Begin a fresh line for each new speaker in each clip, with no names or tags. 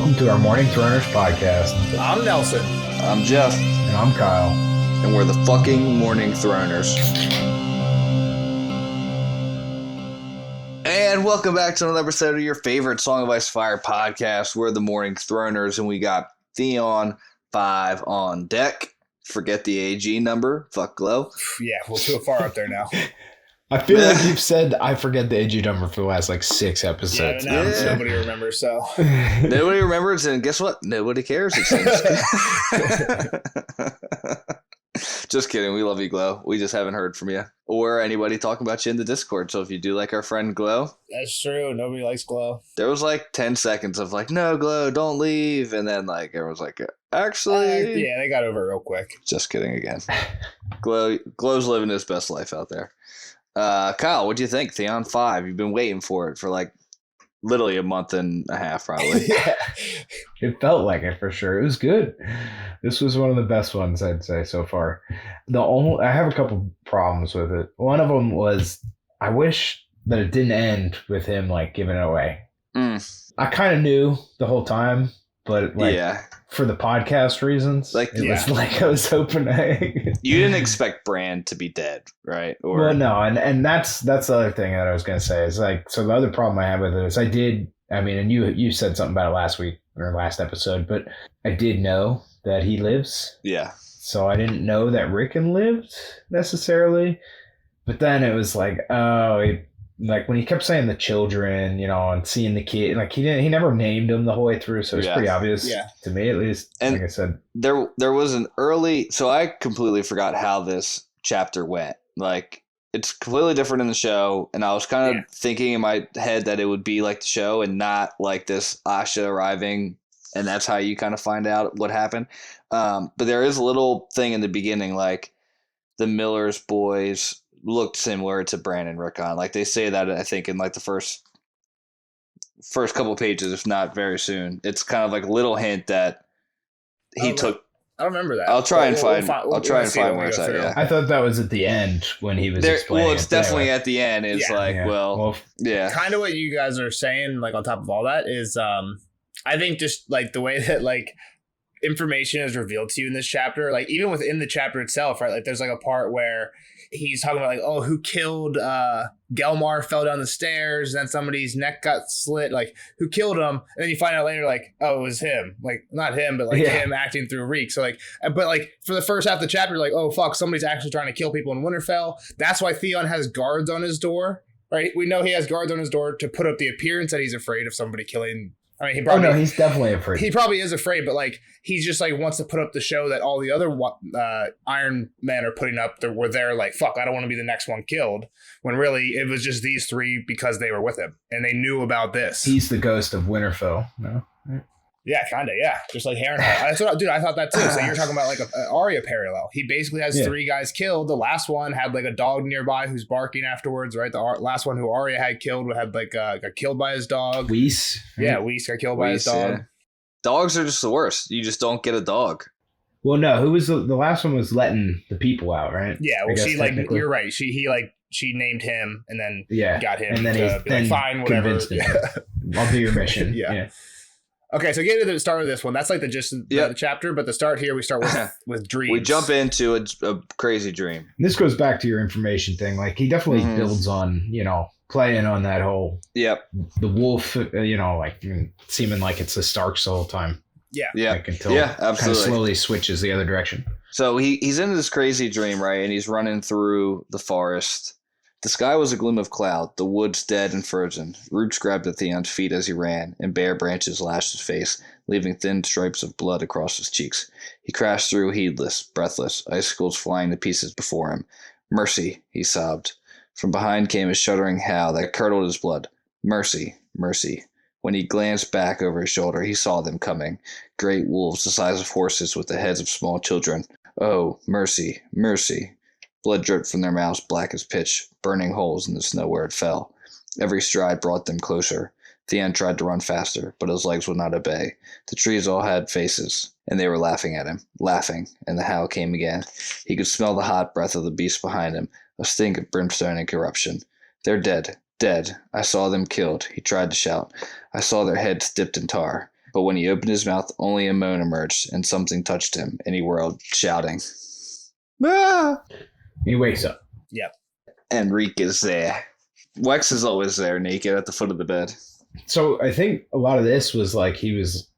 Welcome to our Morning Throners podcast.
I'm Nelson.
I'm Jeff.
And I'm Kyle.
And we're the fucking Morning Throners. And welcome back to another episode of your favorite Song of Ice and Fire podcast. We're the Morning Throners, and we got Theon 5 on deck. Forget the AG number. Fuck Glow.
Yeah, we'll go far up there now.
I feel like you've said I forget the AG number for the last 6 episodes.
Yeah, nobody remembers, so.
Nobody remembers, and guess what? Nobody cares, it seems. Just kidding. We love you, Glow. We just haven't heard from you or anybody talking about you in the Discord. So if you do like our friend Glow.
That's true. Nobody likes Glow.
There was 10 seconds of no, Glow, don't leave. And then everyone's like, actually.
Yeah, they got over it real quick.
Just kidding again. Glow's living his best life out there. Kyle, what do you think? Theon 5. You've been waiting for it for literally a month and a half, probably.
Yeah. It felt like it for sure. It was good. This was one of the best ones, I'd say, so far. I have a couple problems with it. One of them was I wish that it didn't end with him giving it away. I kind of knew the whole time, but for the podcast reasons, was I was hoping
you didn't expect Bran to be dead, right?
Well, no, and that's the other thing that I was going to say is so the other problem I have with it is and you said something about it last week or last episode, but I did know that he lives.
Yeah.
So I didn't know that Rickon lived necessarily, but then it was when he kept saying the children, and seeing the kid, he never named them the whole way through, so it's pretty obvious to me at least. And like I said,
there was an early, so I completely forgot how this chapter went. It's completely different in the show, and I was kind of thinking in my head that it would be like the show and not this Asha arriving, and that's how you kind of find out what happened. But there is a little thing in the beginning, the Miller's boys looked similar to Bran and Rickon. They say that, I think, in the first couple pages, if not very soon. It's kind of a little hint that he took.
I don't remember that.
I'll try and find where it's at. Yeah.
I thought that was at the end when he was explaining.
Well, it's definitely at the end. It's
kind of what you guys are saying. On top of all that is, I think just the way that information is revealed to you in this chapter, even within the chapter itself, right? There's a part where he's talking about who killed Gelmar, fell down the stairs, then somebody's neck got slit, who killed him, and then you find out later oh, it was him, not him, but him acting through Reek. So but for the first half of the chapter, oh fuck, somebody's actually trying to kill people in Winterfell. That's why Theon has guards on his door, right? We know he has guards on his door to put up the appearance that he's afraid of somebody killing. I mean,
he's definitely afraid.
He probably is afraid, but he's just wants to put up the show that all the other Iron Men are putting up. Where they're fuck, I don't want to be the next one killed. When really it was just these three because they were with him and they knew about this.
He's the ghost of Winterfell. No.
Yeah, kind of. Yeah, just like Harrenhal. Dude, I thought that too. So you're talking about an Arya parallel. He basically has 3 guys killed. The last one had a dog nearby who's barking afterwards, right? The last one who Arya had killed had got killed by his dog.
Weiss.
Yeah, Weiss got killed by his dog. Yeah.
Dogs are just the worst. You just don't get a dog.
Well, no. Who was the last one? Was letting the people out, right?
Yeah. Well, she you're right. She named him and then got him,
and then he
fine, whatever.
I'll do your mission.
Yeah. Okay, so get to the start of this one. That's the gist of the chapter, but the start here, we start with dreams.
We jump into a crazy dream.
This goes back to your information thing. He definitely builds on, playing on that whole the wolf, seeming like it's the Starks the whole time.
Yeah.
Until
absolutely.
Kind of slowly switches the other direction.
So he's in this crazy dream, right? And he's running through the forest. The sky was a gloom of cloud, the woods dead and frozen. Roots grabbed at Theon's feet as he ran, and bare branches lashed his face, leaving thin stripes of blood across his cheeks. He crashed through, heedless, breathless, icicles flying to pieces before him. "Mercy," he sobbed. From behind came a shuddering howl that curdled his blood. "Mercy, mercy." When he glanced back over his shoulder, he saw them coming. Great wolves the size of horses with the heads of small children. "Oh, mercy, mercy." Blood dripped from their mouths black as pitch, burning holes in the snow where it fell. Every stride brought them closer. Theon tried to run faster, but his legs would not obey. The trees all had faces, and they were laughing at him, laughing, and the howl came again. He could smell the hot breath of the beast behind him, a stink of brimstone and corruption. "They're dead, dead. I saw them killed," he tried to shout. "I saw their heads dipped in tar. But when he opened his mouth, only a moan emerged, and something touched him, and he whirled, shouting. Ah!
He wakes up.
Yep.
And Reek is there. Wex is always there, naked at the foot of the bed.
So I think a lot of this was like he was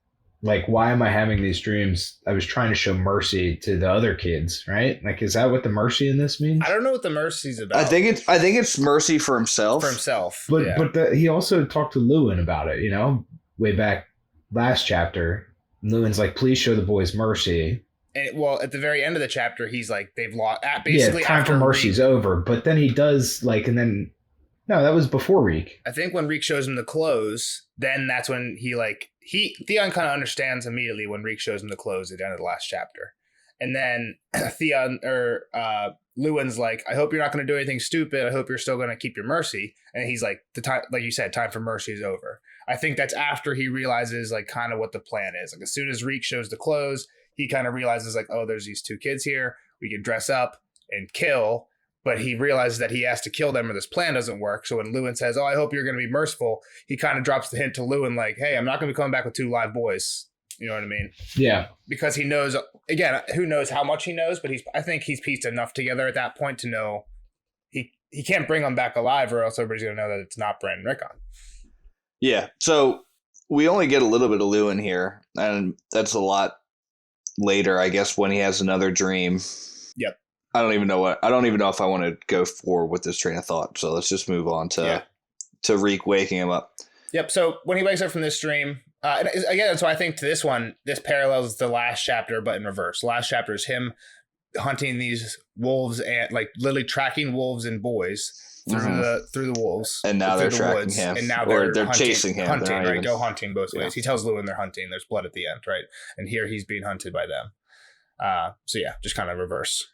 like, why am I having these dreams? I was trying to show mercy to the other kids, right? Like, is that what the mercy in this means?
I don't know what the mercy's about.
I think it's mercy for himself.
For himself.
But
yeah.
He also talked to Lewin about it, you know, way back last chapter. Lewin's like, please show the boys mercy.
And well, at the very end of the chapter, he's like, they've lost. Basically,
yeah, time for mercy's over. But then he does like, and then no, that was before Reek.
I think when Reek shows him the clothes, then that's when Theon kind of understands immediately when Reek shows him the clothes at the end of the last chapter. And then Theon or Lewin's like, I hope you're not going to do anything stupid. I hope you're still going to keep your mercy. And he's like, the time, like you said, time for mercy is over. I think that's after he realizes like kind of what the plan is. Like as soon as Reek shows the clothes, he kind of realizes like, oh, there's these two kids here. We can dress up and kill. But he realizes that he has to kill them or this plan doesn't work. So when Lewin says, oh, I hope you're going to be merciful, he kind of drops the hint to Lewin like, hey, I'm not going to be coming back with two live boys. You know what I mean?
Yeah.
Because he knows, again, who knows how much he knows, but I think he's pieced enough together at that point to know he can't bring them back alive or else everybody's going to know that it's not Bran and Rickon.
Yeah. So we only get a little bit of Lewin here, and that's a lot later, I guess, when he has another dream.
Yep.
I don't even know if I want to go forward with this train of thought. So let's just move on to Reek waking him up.
Yep. So when he wakes up from this dream, and again, so I think to this one, this parallels the last chapter, but in reverse. Last chapter is him hunting these wolves and like literally tracking wolves and boys through the wolves.
And now they're tracking him.
And now they're
chasing him.
Hunting, right? Go hunting both ways. He tells Lewin they're hunting. There's blood at the end, right? And here he's being hunted by them. So yeah, just kind of reverse.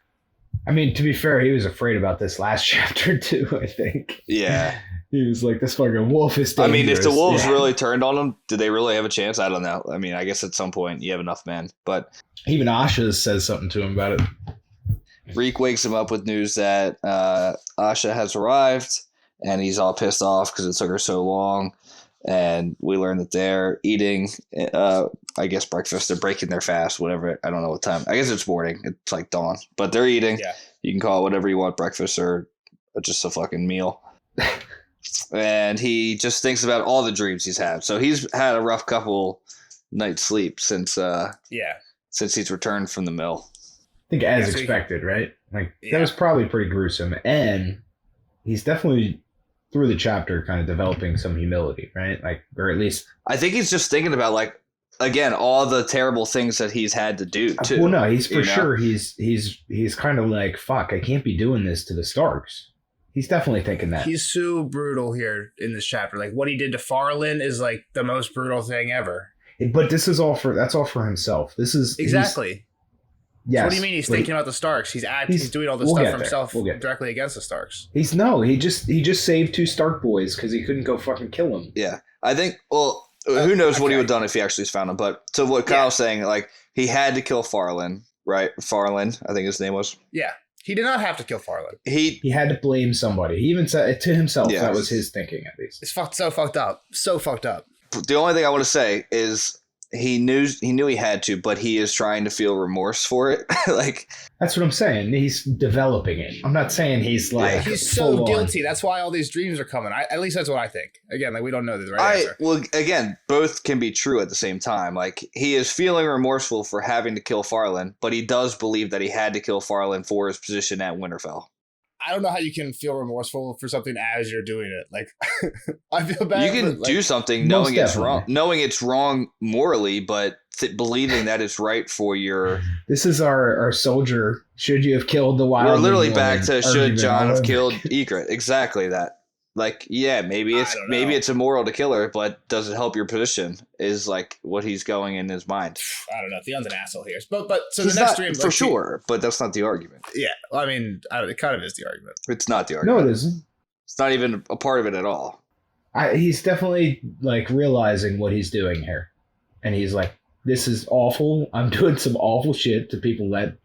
I mean, to be fair, he was afraid about this last chapter too, I think.
Yeah.
He was like, this fucking wolf is dangerous.
I mean, if the wolves really turned on him, did they really have a chance? I don't know. I mean, I guess at some point you have enough men, but...
Even Asha says something to him about it.
Reek wakes him up with news that Asha has arrived, and he's all pissed off because it took her so long. And we learn that they're eating, I guess, breakfast. They're breaking their fast, whatever. I don't know what time. I guess it's morning. It's like dawn. But they're eating.
Yeah.
You can call it whatever you want, breakfast or just a fucking meal. And he just thinks about all the dreams he's had. So he's had a rough couple nights sleep since he's returned from the mill.
I think as expected, right? Like that was probably pretty gruesome. And he's definitely through the chapter kind of developing some humility, right? Like, or at least
I think he's just thinking about like, again, all the terrible things that he's had to do too.
Well, no, he's for sure. He's kind of like, fuck, I can't be doing this to the Starks. He's definitely thinking that.
He's so brutal here in this chapter. Like what he did to Farland is like the most brutal thing ever.
But this is that's all for himself. This is
exactly.
Yes.
So what do you mean he's thinking about the Starks? He's doing all this stuff for himself directly against the Starks.
He just saved two Stark boys because he couldn't go fucking kill them.
Yeah. I think, well, who knows what he would have done if he actually found him. But to what Kyle's saying, like, he had to kill Farland, right? Farland, I think his name was.
Yeah. He did not have to kill Farland.
He had to blame somebody. He even said it to himself. Yeah. That was his thinking, at least.
It's so fucked up. So fucked up.
The only thing I want to say is he knew he had to, but he is trying to feel remorse for it. Like
that's what I'm saying. He's developing it. I'm not saying he's like
he's so guilty. That's why all these dreams are coming. At least that's what I think. Again, like we don't know the right answer.
Well, again, both can be true at the same time. Like he is feeling remorseful for having to kill Farland, but he does believe that he had to kill Farland for his position at Winterfell.
I don't know how you can feel remorseful for something as you're doing it. Like, I feel bad.
You can do something knowing it's wrong morally, but believing that it's right for your.
This is our soldier. Should you have killed the wild?
We're literally back to should Jon have killed Ygritte? Exactly that. Like, yeah, maybe it's immoral to kill her, but does it help your position? Is like what he's going in his mind.
I don't know. Theon's an asshole here, but so the next dream
for sure. But that's not the argument.
Yeah, I mean, it kind of is the argument.
It's not the argument.
No, it isn't.
It's not even a part of it at all.
He's definitely like realizing what he's doing here, and he's like, "This is awful. I'm doing some awful shit to people that."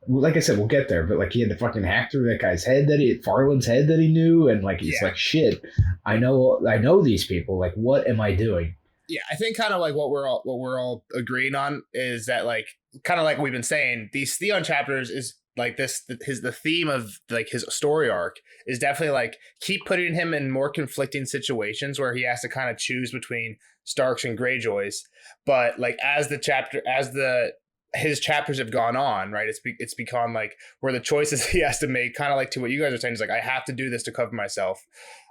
Like I said, we'll get there, but like he had to fucking hack through that guy's head Farland's head that he knew, and like he's like, shit, I know these people. Like, what am I doing?
Yeah, I think kind of like what we're all agreeing on is that like kind of like we've been saying, these Theon chapters is like the theme of like his story arc is definitely like keep putting him in more conflicting situations where he has to kind of choose between Starks and Greyjoys. But like his chapters have gone on, right? It's become like where the choices he has to make, kind of like to what you guys are saying, is like I have to do this to cover myself,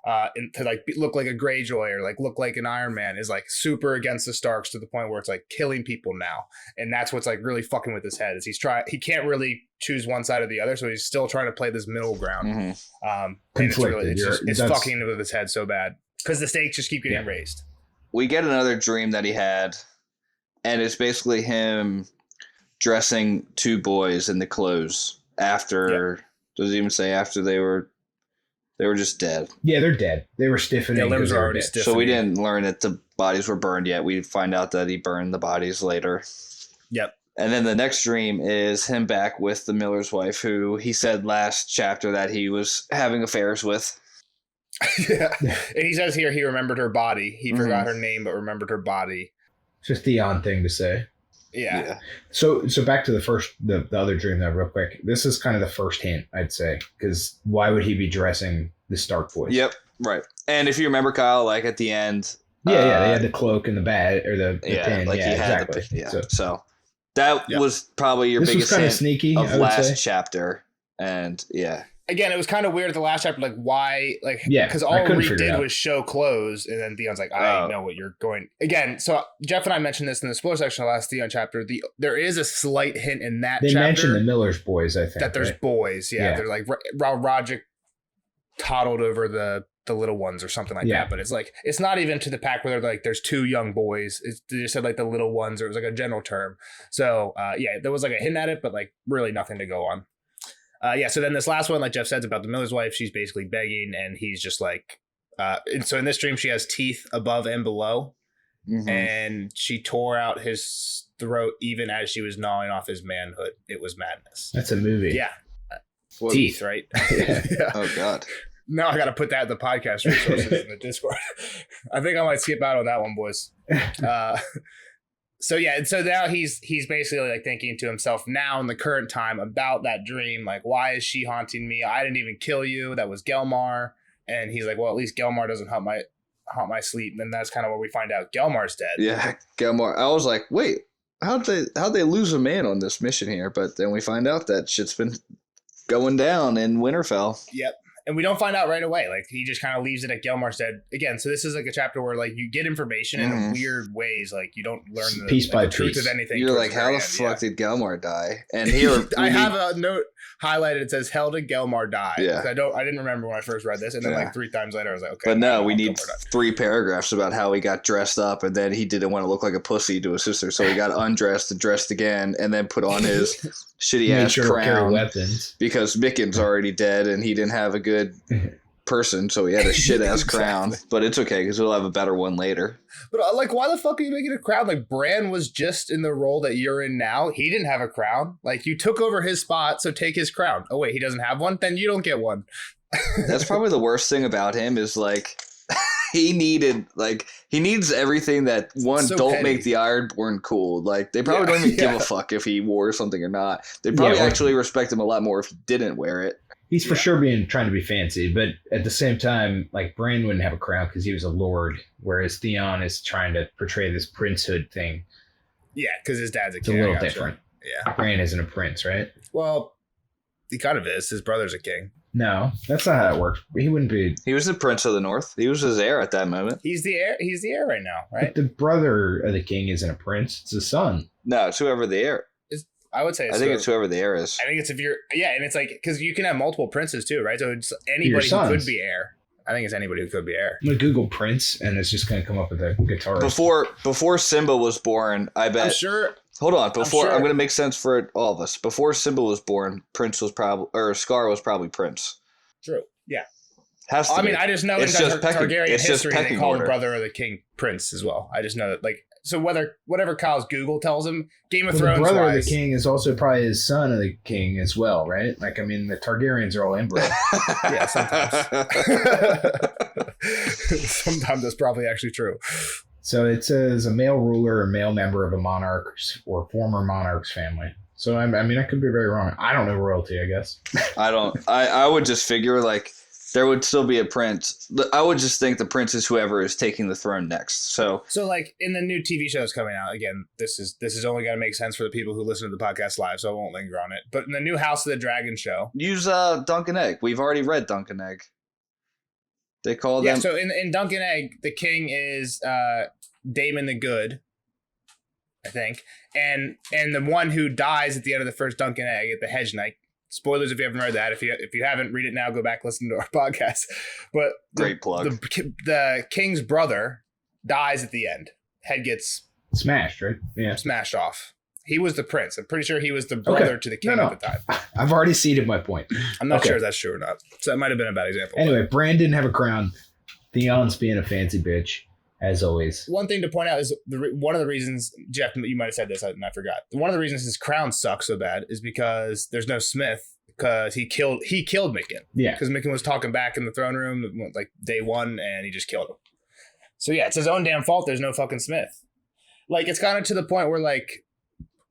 and to like look like a Greyjoy or like look like an Iron Man, is like super against the Starks to the point where it's like killing people now, and that's what's like really fucking with his head. Is he can't really choose one side or the other, so he's still trying to play this middle ground. And it's fucking with his head so bad because the stakes just keep getting raised.
We get another dream that he had, and it's basically him dressing two boys in the clothes after. Does it even say after they were just dead?
Yeah, they're dead. They were stiffening.
Their limbs were already stiffening.
So we didn't learn that the bodies were burned yet. We find out that he burned the bodies later.
Yep.
And then the next dream is him back with the miller's wife, who he said last chapter that he was having affairs with.
Yeah. And he says here he remembered her body. He forgot her name but remembered her body.
It's a Theon thing to say.
Yeah.
So back to the other dream though, real quick. This is kind of the first hint, I'd say, because why would he be dressing the Stark boys?
Yep, right. And if you remember, Kyle, like at the end,
they had the cloak and the bat or the pin.
Like
yeah,
he had
exactly.
So that was probably your biggest hint
sneaky,
of last chapter, and
Again, it was kind of weird at the last chapter, like why, like because all Reed did was show clothes, and then Theon's like, I know what you're going again. So Jeff and I mentioned this in the spoiler section of the last Theon chapter. There is a slight hint in that
they
chapter. They
mentioned the Miller's boys, I think,
that there's boys. Yeah, they're like Rogic toddled over the little ones or something like that. But it's like it's not even to the pack where they're like there's two young boys. They just said like the little ones, or it was like a general term. So there was like a hint at it, but like really nothing to go on. So then this last one, like Jeff said, about the miller's wife, she's basically begging, and he's just like, and so in this dream, she has teeth above and below, and she tore out his throat even as she was gnawing off his manhood. It was madness.
That's a movie.
Yeah. Teeth, right? Yeah.
Oh, God.
Now I got to put that in the podcast resources in the Discord. I think I might skip out on that one, boys. So now he's basically like thinking to himself now in the current time about that dream, like why is she haunting me? I didn't even kill you. That was Gelmar. And he's like, well, at least Gelmar doesn't haunt my sleep. And that's kind of where we find out Gelmar's dead.
Yeah, Gelmar. I was like, wait, how'd they lose a man on this mission here? But then we find out that shit's been going down in Winterfell.
Yep. And we don't find out right away. Like he just kind of leaves it at Gelmar's dead again. So this is like a chapter where like you get information in weird ways. Like you don't learn the truth of anything.
You're like, how the fuck did Gelmar die? And here
I have a note highlighted. It says, "How did Gelmar die?"
Yeah.
I didn't remember when I first read this, and then like 3 times later, I was like, okay.
But no, we need 3 paragraphs about how he got dressed up, and then he didn't want to look like a pussy to his sister, so he got undressed and dressed again, and then put on his shitty ass crown because Mikken's already dead, and he didn't have a good person, so he had a shit ass crown. But it's okay because we'll have a better one later.
But like, why the fuck are you making a crown? Like, Bran was just in the role that you're in now. He didn't have a crown. Like, you took over his spot, so take his crown. Oh wait, he doesn't have one? Then you don't get one.
That's probably the worst thing about him is like he needs everything that don't petty. Make the Ironborn cool. Like they probably don't even give a fuck if he wore something or not. They probably actually respect him a lot more if he didn't wear it.
He's for sure trying to be fancy, but at the same time, like Bran wouldn't have a crown because he was a lord, whereas Theon is trying to portray this princehood thing.
Yeah, because his dad's a king.
It's a little different.
Yeah,
Bran isn't a prince, right?
Well, he kind of is. His brother's a king.
No, that's not how it works. He wouldn't be.
He was the prince of the north. He was his heir at that moment.
He's the heir. He's the heir right now, right?
But the brother of the king isn't a prince. It's his son.
No, it's whoever the heir.
I would say.
I think it's whoever the heir is.
I think it's and it's like because you can have multiple princes too, right? So it's anybody who could be heir. I think it's anybody who could be heir.
I'm gonna Google Prince, and it's just gonna come up with a guitarist.
Before Simba was born, I bet.
I'm sure.
Hold on, I'm gonna make sense for all of us. Before Simba was born, Scar was probably Prince.
True. Yeah.
Has to
I
be.
mean, I just know
it's
in
just
Targaryen history they call the
order.
brother of the king Prince as well. I just know that so whatever Kyle's Google tells him, Game of Thrones.
The brother of the king is also probably his son of the king as well, right? Like I mean, the Targaryens are all inbred.
Yeah, sometimes. Sometimes that's probably actually true.
So it says a male ruler or male member of a monarch's or former monarch's family. So I mean, I could be very wrong. I don't know royalty, I guess.
I would just figure like there would still be a prince. I would just think the prince is whoever is taking the throne next. So
like in the new TV shows coming out, again, this is only going to make sense for the people who listen to the podcast live, so I won't linger on it. But in the new House of the Dragon show,
use Dunk and Egg. We've already read Dunk and Egg. They call them.
Yeah, so in Dunk and Egg, the king is Daemon the Good, I think, and the one who dies at the end of the first Dunk and Egg at the Hedge Knight. Spoilers if you haven't read that. If you haven't, read it now. Go back, listen to our podcast. But
great plug.
The king's brother dies at the end. Head gets
smashed, right? Yeah,
smashed off. He was the prince. I'm pretty sure he was the brother to the king at the time.
I've already ceded my point.
I'm not sure if that's true or not. So that might have been a bad example.
Anyway, Bran didn't have a crown. Theon's being a fancy bitch, as always.
One thing to point out is one of the reasons, Jeff, you might have said this and I forgot. One of the reasons his crown sucks so bad is because there's no Smith, because he killed Micken.
Yeah.
Because Micken was talking back in the throne room like day one and he just killed him. So yeah, it's his own damn fault there's no fucking Smith. Like, it's kind of to the point where like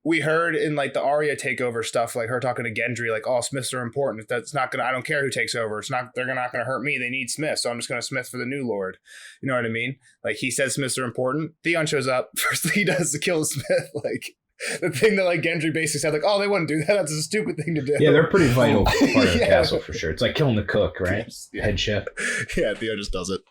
we heard in like the Arya takeover stuff, like her talking to Gendry, like, oh, Smiths are important. That's not gonna. I don't care who takes over. They're not gonna hurt me. They need Smiths, so I'm just gonna Smith for the new Lord. You know what I mean? Like, he says Smiths are important. Theon shows up. First thing he does is to kill Smith. Like, the thing that like Gendry basically said, like, oh, they wouldn't do that. That's a stupid thing to do.
Yeah, they're pretty vital part of the castle for sure. It's like killing the cook, right?
Yes, yeah.
Head chef.
Yeah, Theon just does it.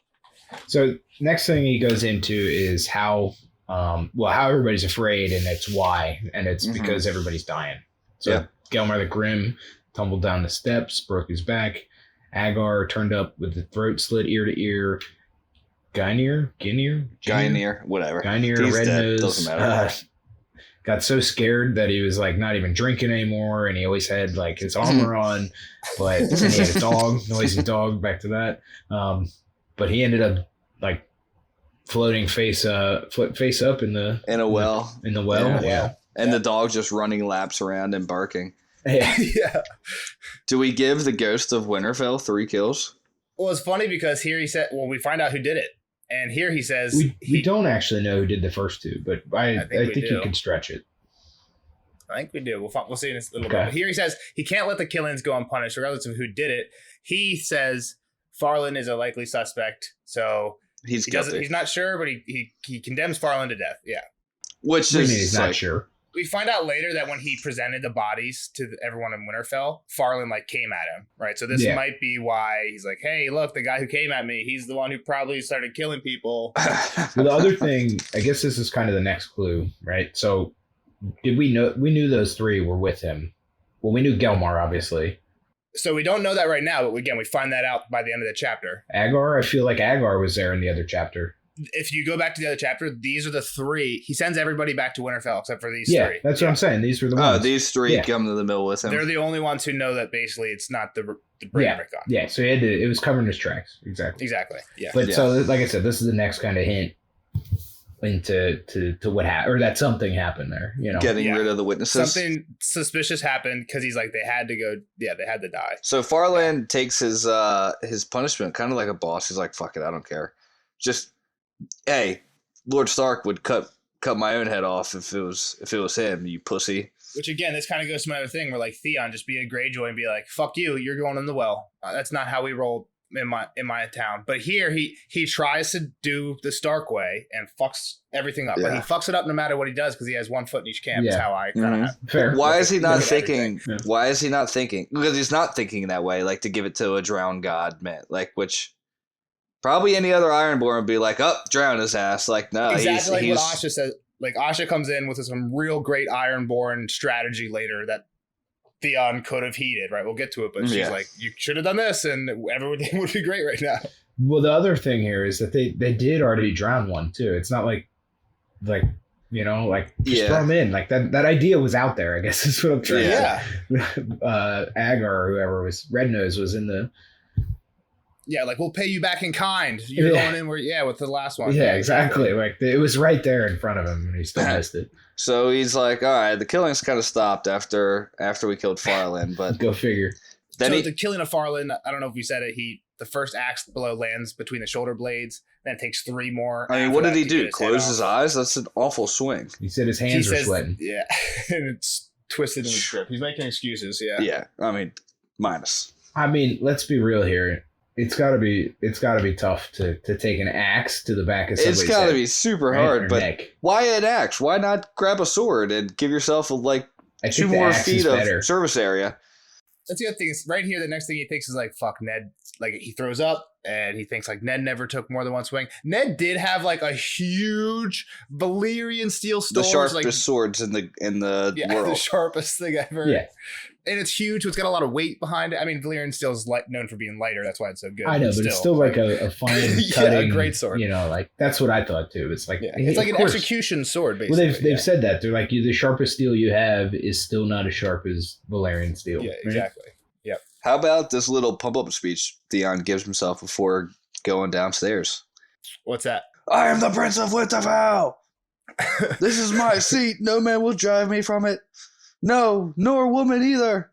So next thing he goes into is how everybody's afraid, and it's why, and it's because everybody's dying. So Gelmar the Grim tumbled down the steps, broke his back. Agar turned up with the throat slit ear to ear. Guinevere,
whatever.
Guinevere, Red
dead.
Nose,
Doesn't matter.
got so scared that he was like not even drinking anymore, and he always had like his armor on, but and he had a dog, noisy dog. Back to that, but he ended up like floating face up in a well. Yeah.
And the dog just running laps around and barking.
Yeah.
Yeah.
Do we give the Ghost of Winterfell 3 kills?
Well, it's funny because here he said, well, we find out who did it. And here he says...
We don't actually know who did the first 2, but I think you can stretch it.
I think we do. We'll see in a little bit. But here he says he can't let the killings go unpunished, regardless of who did it. He says Farland is a likely suspect, so
he's guilty.
He's not sure, but he condemns Farland to death. Yeah.
Which is
he's not sure.
We find out later that when he presented the bodies to everyone in Winterfell, Farland like came at him, right? So this might be why he's like, hey, look, the guy who came at me, he's the one who probably started killing people.
Well, the other thing, I guess this is kind of the next clue, right? So we knew those 3 were with him. Well, we knew Gelmar, obviously.
So we don't know that right now, but again, we find that out by the end of the chapter.
Agar, I feel like Agar was there in the other chapter.
If you go back to the other chapter, these are the 3. He sends everybody back to Winterfell except for these 3.
Yeah, that's what I'm saying. These were the ones.
Oh, these 3 come to the middle with him.
They're the only ones who know that basically it's not the Bran Rickon.
Yeah, so it was covering his tracks. Exactly.
Yeah.
But so, like I said, this is the next kind of hint into what happened, or that something happened there. You know,
getting rid of the witnesses.
Something suspicious happened because he's like they had to go. Yeah, they had to die.
So Farland takes his punishment kind of like a boss. He's like, "Fuck it, I don't care. Just hey, Lord Stark would cut my own head off if it was him. You pussy."
Which again, this kind of goes to another thing where like Theon just be a Greyjoy and be like, "Fuck you, you're going in the well." That's not how we roll in my town. But here he tries to do the Stark way and fucks everything up. But he fucks it up no matter what he does because he has one foot in each camp. Is how I kind of
fair.
Why is he not thinking? Yeah. Why is he not thinking? Because he's not thinking that way. Like to give it to a drowned god, man. Like which probably any other Ironborn would be like, "Oh, drown his ass." Like no,
exactly like what Asha says. Like Asha comes in with some real great Ironborn strategy later that Theon could have heeded, right? We'll get to it, but she's like, you should have done this and everything would be great right now.
Well, the other thing here is that they did already drown one too. It's not like you know, like just throw them in. Like that idea was out there, I guess is what I'm trying to say. Agar or whoever was Red Nose was in the
like we'll pay you back in kind. You're going in with the last one.
Yeah, exactly. Like it was right there in front of him and he still missed it.
So he's like, all right, the killings kind of stopped after we killed Farland, but
go figure.
The killing of Farland, I don't know if we said it, the first axe blow lands between the shoulder blades, then it takes 3 more.
I mean, what did he do? Close his eyes? That's an awful swing.
He said his hands were sweating.
Yeah, and it's twisted in the grip. He's making excuses, yeah.
Yeah, I mean, minus.
I mean, let's be real here. It's gotta be tough to take an axe to the back of somebody's head.
It's gotta be super hard, but neck. Why an axe? Why not grab a sword and give yourself 2 more feet of service area?
That's the other thing. Is right here, the next thing he thinks is like, fuck, Ned. Like, he throws up and he thinks like Ned never took more than 1 swing. Ned did have like a huge Valyrian steel sword.
The sharpest swords in the world.
The sharpest thing ever.
Yeah.
And it's huge, so it's got a lot of weight behind it. I mean, Valyrian steel is known for being lighter. That's why it's so good.
I know, but it's still like a fine cutting,
a great sword.
Like that's what I thought too. It's like
it's like an execution sword, basically.
Well, they've said that. They're like, the sharpest steel you have is still not as sharp as Valyrian steel.
Yeah, exactly. Right? Yep.
How about this little pump-up speech Theon gives himself before going downstairs?
What's that?
I am the Prince of Winterfell. This is my seat. No man will drive me from it. No, nor woman either.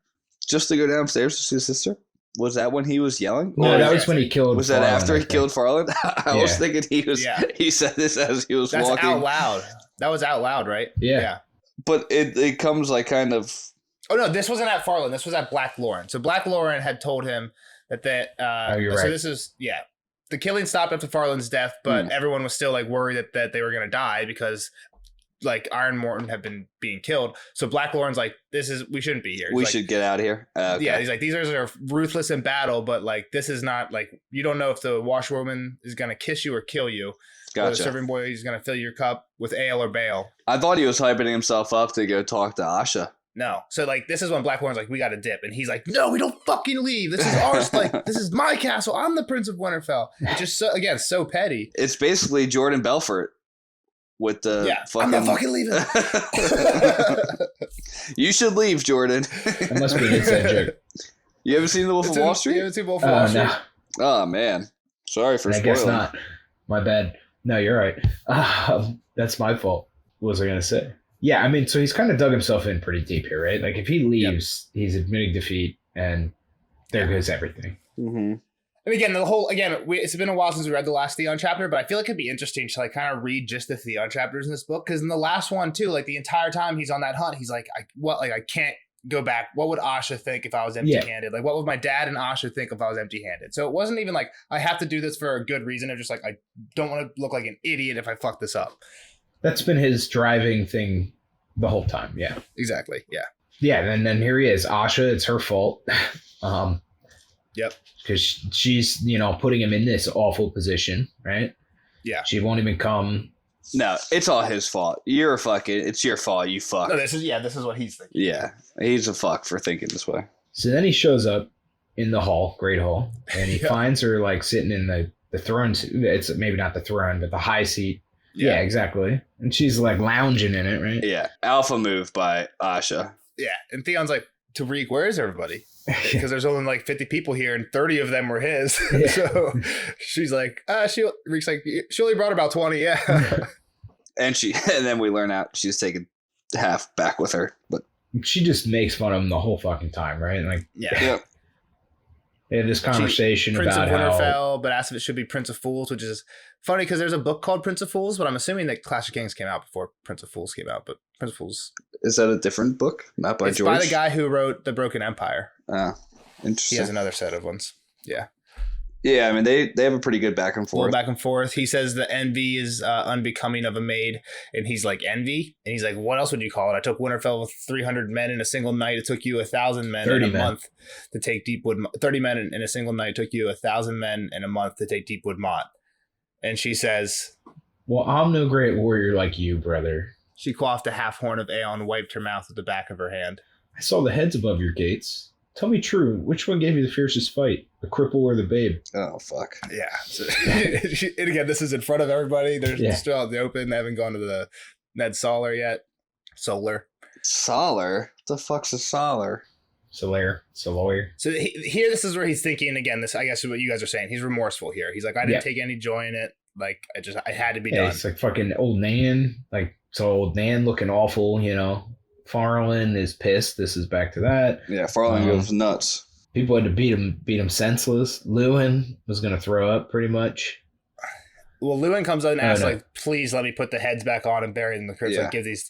Just to go downstairs to see his sister? Was that when he was yelling?
No, that was when he killed
Was that after he killed Farland? I was thinking he said this as he was walking.
That's out loud. That was out loud, right?
Yeah.
But it comes like kind of...
Oh, no, this wasn't at Farland. This was at Black Lauren. So Black Lauren had told him that
you're right.
So this is, the killing stopped after Farland's death, but everyone was still like worried that they were going to die because like Iron Morton had been being killed. So Black Lauren's like, we shouldn't be here.
We should get out of here. Okay.
Yeah, he's like, these are ruthless in battle, but like, this is not like, you don't know if the washwoman is going to kiss you or kill you.
Gotcha.
Or the serving boy is going to fill your cup with ale or bale.
I thought he was hyping himself up to go talk to Asha.
No. So like, this is when Black Lauren's like, we got to dip. And he's like, no, we don't fucking leave. This is ours. Like, this is my castle. I'm the Prince of Winterfell. It's just so petty.
It's basically Jordan Belfort. With the
I'm not fucking leaving.
You should leave, Jordan.
That must be an inside joke.
You ever seen The Wolf of Wall Street?
You haven't seen Wolf of Wall Street?
No.
Oh, man. Sorry for spoiling.
I guess not. My bad. No, you're right. That's my fault. What was I going to say? Yeah, I mean, so he's kind of dug himself in pretty deep here, right? Like, if he leaves, he's admitting defeat, and there goes everything.
Mm-hmm.
And again, it's been a while since we read the last Theon chapter, but I feel like it'd be interesting to like kind of read just the Theon chapters in this book, because in the last one too, like the entire time he's on that hunt, he's like, I can't go back. What would Asha think if I was empty-handed? Yeah. Like, what would my dad and Asha think if I was empty-handed? So it wasn't even like I have to do this for a good reason. It's just like I don't want to look like an idiot if I fuck this up.
That's been his driving thing the whole time. Yeah,
exactly. Yeah.
Yeah, and then here he is, Asha. It's her fault.
Yep.
Because she's, putting him in this awful position, right?
Yeah.
She won't even come.
No, it's all his fault. It's your fault, you fuck.
No, this is what he's thinking.
Yeah, he's a fuck for thinking this way.
So then he shows up in the hall, Great Hall, and he finds her like sitting in the throne. It's maybe not the throne, but the high seat. Yeah, exactly. And she's like lounging in it, right?
Yeah. Alpha move by Asha.
Yeah. And Theon's like, Tariq, where is everybody? Because there's only like 50 people here and 30 of them were his. Yeah. So she's like, Reek's like, she only brought about 20. Yeah.
and then we learn out she's taking half back with her. But
she just makes fun of him the whole fucking time, right? Like,
yeah.
They had this conversation
Prince
about
of Winterfell, but asked if it should be Prince of Fools, which is funny because there's a book called Prince of Fools, but I'm assuming that Clash of Kings came out before Prince of Fools came out. But Prince of Fools,
is that a different book? Not by George?
It's by the guy who wrote The Broken Empire.
Ah, interesting.
He has another set of ones. Yeah.
Yeah, I mean, they have a pretty good back and forth.
Back and forth. He says the envy is unbecoming of a maid, and he's like, envy? And he's like, what else would you call it? I took Winterfell with 300 men in a single night. It took you 1,000 men in a month to take Deepwood. 30 men in a single night. It took you 1,000 men in a month to take Deepwood Mott. And she says,
well, I'm no great warrior like you, brother.
She quaffed a half horn of ale and wiped her mouth with the back of her hand.
I saw the heads above your gates. Tell me true, which one gave you the fiercest fight? The cripple or the babe?
Oh, fuck.
Yeah. So, and again, this is in front of everybody. They're still out in the open. They haven't gone to the Ned Solar yet. Solar?
What the fuck's a Solar?
Solaire.
So here, this is where he's thinking, again, this, I guess, is what you guys are saying. He's remorseful here. He's like, I didn't take any joy in it. Like, I had to be done.
It's like fucking old Nan. Like, so old Nan looking awful, Farland is pissed. This is back to that.
Yeah, Farland goes nuts.
People had to beat him senseless. Lewin was going to throw up pretty much.
Well, Lewin comes out and asks, like, please let me put the heads back on and bury them in the crypts. Like, give these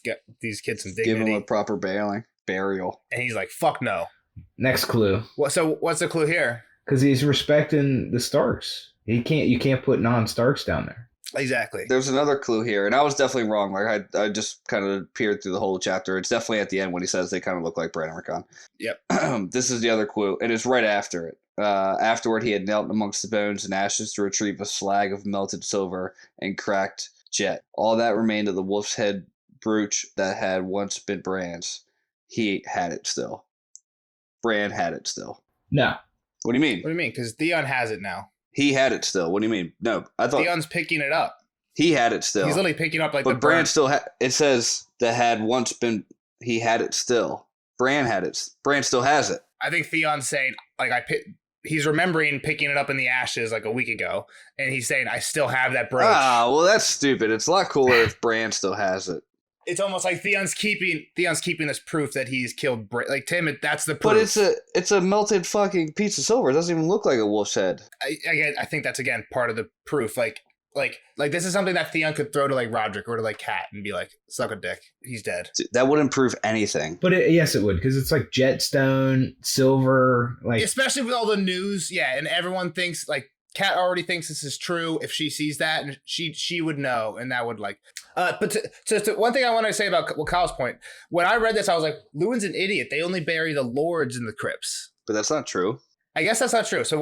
kids some dignity.
Give them a proper burial.
And he's like, fuck no.
Next clue.
So what's the clue here?
Because he's respecting the Starks. You can't put non-Starks down there.
Exactly.
There's another clue here, and I was definitely wrong. Like I just kind of peered through the whole chapter. It's definitely at the end when he says they kind of look like Bran and Rickon.
Yep.
This is the other clue, and it's right after it. Afterward, he had knelt amongst the bones and ashes to retrieve a slag of melted silver and cracked jet. All that remained of the wolf's head brooch that had once been Bran's. He had it still. Bran had it still.
No.
What do you mean?
What do you mean? Because Theon has it now.
He had it still. What do you mean? No, I thought
Theon's picking it up.
He had it still.
He's literally picking up like.
But Bran still it says that had once been. He had it still. Bran had it. Bran still has it.
I think Theon's saying like he's remembering picking it up in the ashes like a week ago, and he's saying I still have that brooch.
Ah, well that's stupid. It's a lot cooler if Bran still has it.
It's almost like Theon's keeping this proof that he's killed Bran. Like Tim, that's the proof.
But it's a melted fucking piece of silver. It doesn't even look like a wolf's head.
I think that's again part of the proof. Like this is something that Theon could throw to like Rodrik or to like Cat and be like, suck a dick. He's dead.
That wouldn't prove anything.
But yes, it would, because it's like jetstone, silver, like
especially with all the news. Yeah, and everyone thinks like Cat already thinks this is true. If she sees that, and she would know, and that would like. But to one thing I want to say about Kyle's point, when I read this, I was like, Lewin's an idiot. They only bury the lords in the crypts.
But that's not true.
I guess that's not true. So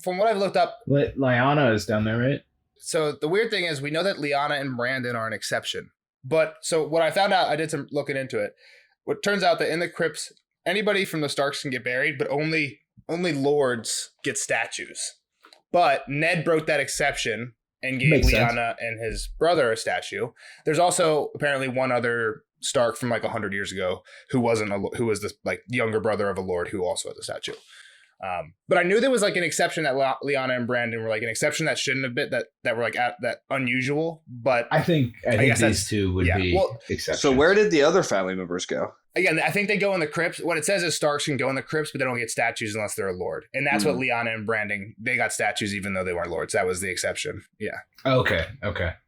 from what I've looked up,
Lyanna is down there, right?
So the weird thing is we know that Lyanna and Brandon are an exception. But so what I found out, I did some looking into it. What turns out that in the crypts, anybody from the Starks can get buried, but only lords get statues. But Ned broke that exception and gave Lyanna and his brother a statue. There's also apparently one other Stark from like 100 years ago who was the like younger brother of a lord who also has a statue. But I knew there was like an exception that Lyanna and Brandon were like an exception that shouldn't have been that were like that unusual. But
I think these two would be exceptions.
So where did the other family members go?
Again, I think they go in the crypts. What it says is Starks can go in the crypts, but they don't get statues unless they're a lord. And that's what Lyanna and Brandon, they got statues even though they weren't lords. That was the exception. Yeah.
Okay.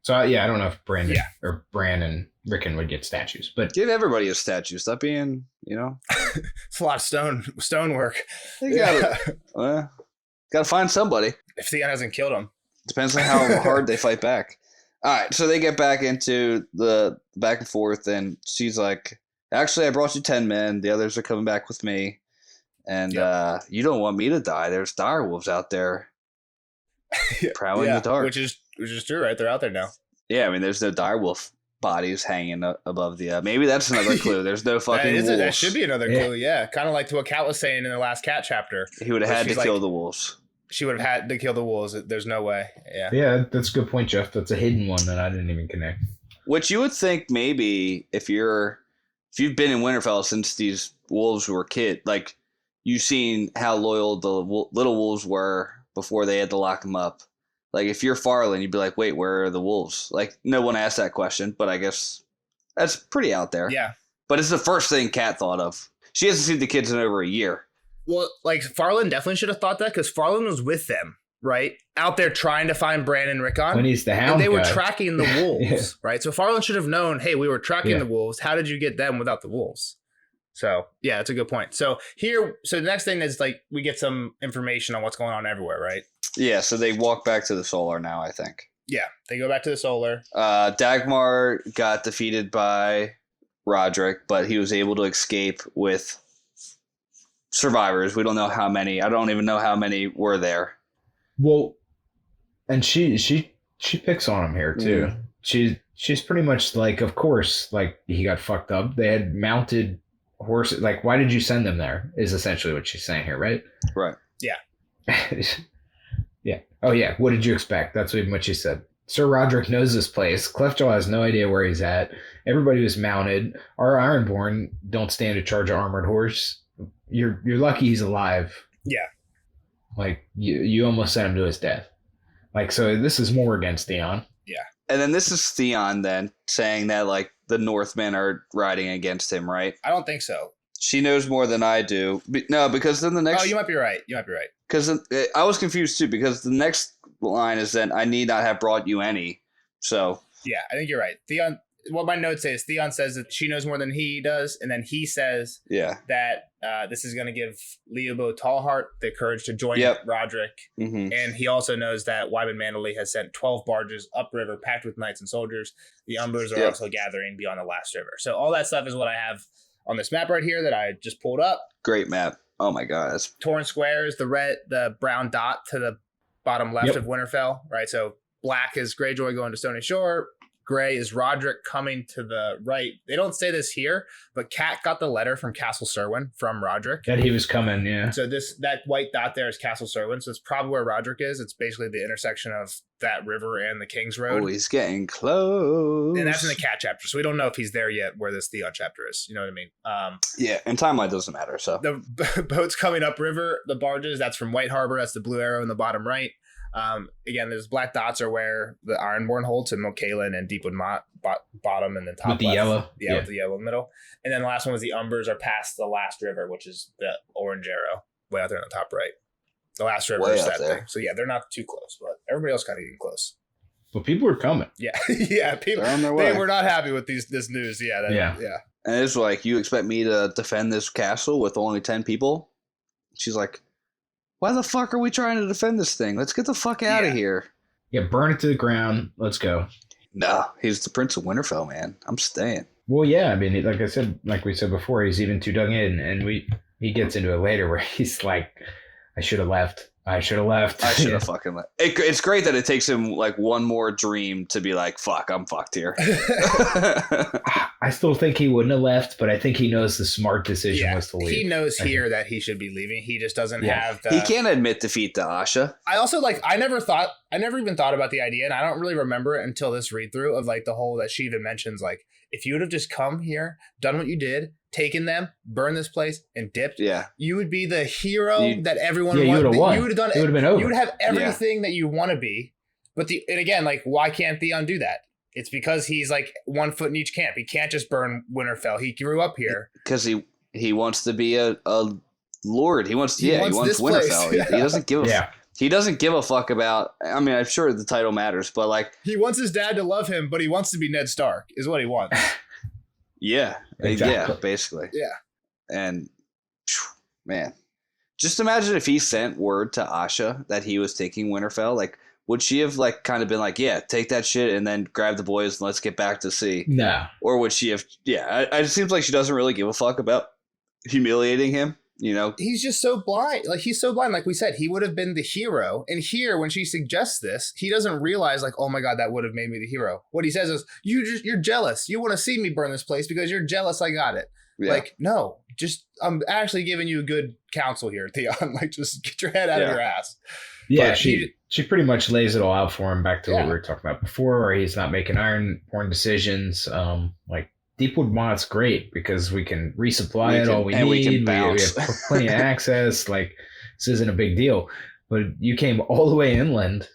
So I don't know if Brandon or Bran and Rickon would get statues, but
give everybody a statue. Stop being,
it's a lot of stonework.
You gotta find somebody.
If Theon hasn't killed him.
Depends on how hard they fight back. All right, so they get back into the back and forth, and she's like, actually, I brought you 10 men. The others are coming back with me. And you don't want me to die. There's direwolves out there prowling the dark.
Which is true, right? They're out there now.
Yeah, I mean, there's no direwolf bodies hanging above the... maybe that's another clue. There's no fucking wolves.
That should be another clue, yeah. Kind of like to what Cat was saying in the last Cat chapter.
He would have had to kill the wolves.
She would have had to kill the wolves. There's no way. Yeah.
Yeah, that's a good point, Jeff. That's a hidden one that I didn't even connect.
Which you would think maybe if you've been in Winterfell since these wolves were like you've seen how loyal the little wolves were before they had to lock them up. Like if you're Farland, you'd be like, wait, where are the wolves? Like no one asked that question, but I guess that's pretty out there.
Yeah.
But it's the first thing Kat thought of. She hasn't seen the kids in over a year.
Well, like Farland definitely should have thought that because Farland was with them, right? Out there trying to find Bran and Rickon.
When he's the hound
and they
guy.
Were tracking the wolves, right? So Farland should have known, hey, we were tracking the wolves. How did you get them without the wolves? So, yeah, that's a good point. So the next thing is like we get some information on what's going on everywhere, right?
Yeah, so they walk back to the Solar now, I think.
Yeah, they go back to the Solar.
Dagmar got defeated by Rodrik, but he was able to escape with survivors. We don't know how many. I don't even know how many were there.
Well, and she picks on him here too. She's pretty much like, of course, like he got fucked up. They had mounted horses. Like, why did you send them there? Is essentially what she's saying here, right?
Right.
Yeah.
Yeah. Oh yeah. What did you expect? That's what she said. Sir Rodrik knows this place. Cleftjaw has no idea where he's at. Everybody was mounted. Our Ironborn don't stand a charge of armored horse. You're lucky he's alive.
Yeah.
Like you almost sent him to his death. Like, so this is more against Theon.
Yeah.
And then this is Theon then saying that like the Northmen are riding against him, right?
I don't think so.
She knows more than I do. No, because then the next...
Oh, you might be right.
Because I was confused, too, because the next line is that I need not have brought you any. So...
Yeah, I think you're right. Theon... What my notes say is Theon says that she knows more than he does, and then he says that this is going to give Leobo Tallheart the courage to join Roderick, and he also knows that Wyman Manderley has sent 12 barges upriver packed with knights and soldiers. The Umbers are also gathering beyond the last river. So all that stuff is what I have on this map right here that I just pulled up.
Great map. Oh my God.
Torn squares, the brown dot to the bottom left of Winterfell, right? So black is Greyjoy going to Stony Shore. Gray is Roderick coming to the right. They don't say this here, but Kat got the letter from Castle Serwyn from Roderick.
That he was coming, yeah.
So that white dot there is Castle Serwyn. So it's probably where Roderick is. It's basically the intersection of that river and the King's Road.
Oh, he's getting close.
And that's in the Cat chapter. So we don't know if he's there yet where this Theon chapter is. You know what I mean?
Yeah, and timeline doesn't matter. So
the boats coming upriver, the barges, that's from White Harbor. That's the blue arrow in the bottom right. Again, those black dots are where the Ironborn hold to Mokalan and Deepwood bottom, and then top
with the
left.
yellow,
with the yellow in the middle. And then the last one was the Umbers are past the last river, which is the orange arrow way out there on the top right. The last river
way
is
out
that there. So yeah, they're not too close, but everybody else kind of getting close.
But people were coming.
Yeah, yeah. People
on their way.
They were not happy with this news. Yeah.
And it's like, you expect me to defend this castle with only 10 people? She's like, why the fuck are we trying to defend this thing? Let's get the fuck out of here.
Yeah, burn it to the ground. Let's go.
No, he's the Prince of Winterfell, man. I'm staying.
Well, yeah, I mean, like we said before, he's even too dug in, and he gets into it later where he's like, I should have left. I should have
fucking left. It's great that it takes him like one more dream to be like, fuck, I'm fucked here.
I still think he wouldn't have left, but I think he knows the smart decision was to leave.
He knows that he should be leaving. He just doesn't have the...
He can't admit defeat to Asha.
I also I never even thought about the idea, and I don't really remember it until this read through of like the whole that she even mentions, like, if you would have just come here, done what you did, taken them, burned this place, and dipped, you would be the hero that everyone wanted. You would have done it. Would have been over. You would have everything that you want to be. But and again, like, why can't Theon do that? It's because he's like 1 foot in each camp. He can't just burn Winterfell. He grew up here
because he wants to be a lord. He wants Winterfell. He doesn't give a he doesn't give a fuck about. I mean, I'm sure the title matters, but like,
he wants his dad to love him, but he wants to be Ned Stark, is what he wants.
Yeah, basically.
Yeah,
and man, just imagine if he sent word to Asha that he was taking Winterfell. Like, would she have like kind of been like, yeah, take that shit and then grab the boys and let's get back to sea?
No.
Or would she have? Yeah, it seems like she doesn't really give a fuck about humiliating him. You know,
he's just so blind. Like, he's so blind. Like we said, he would have been the hero. And here, when she suggests this, he doesn't realize, like, oh my God, that would have made me the hero. What he says is, you're jealous. You want to see me burn this place because you're jealous I got it. Yeah. Like, no, just, I'm actually giving you good counsel here, Theon. Like, just get your head out of your ass.
Yeah, but she pretty much lays it all out for him, back to what we were talking about before, where he's not making Ironborn decisions. Like, Deepwood Mott's great because we can resupply it all we need. We have plenty of access. Like, this isn't a big deal. But you came all the way inland.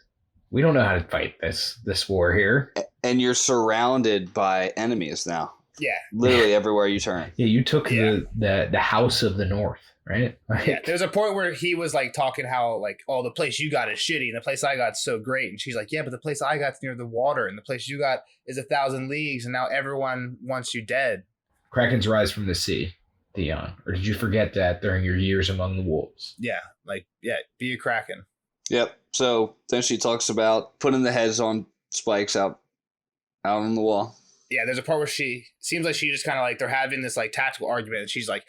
We don't know how to fight this war here.
And you're surrounded by enemies now.
Yeah.
Literally everywhere you turn.
Yeah, you took the House of the North, right?
Like, there's a point where he was like talking how like, oh, the place you got is shitty and the place I got's so great. And she's like, yeah, but the place I got's near the water and the place you got is 1,000 leagues and now everyone wants you dead.
Krakens rise from the sea, Theon. Or did you forget that during your years among the wolves?
Yeah, be a Kraken.
Yep. So then she talks about putting the heads on spikes out on the wall.
Yeah, there's a part where she seems like she just kind of like they're having this like tactical argument and she's like,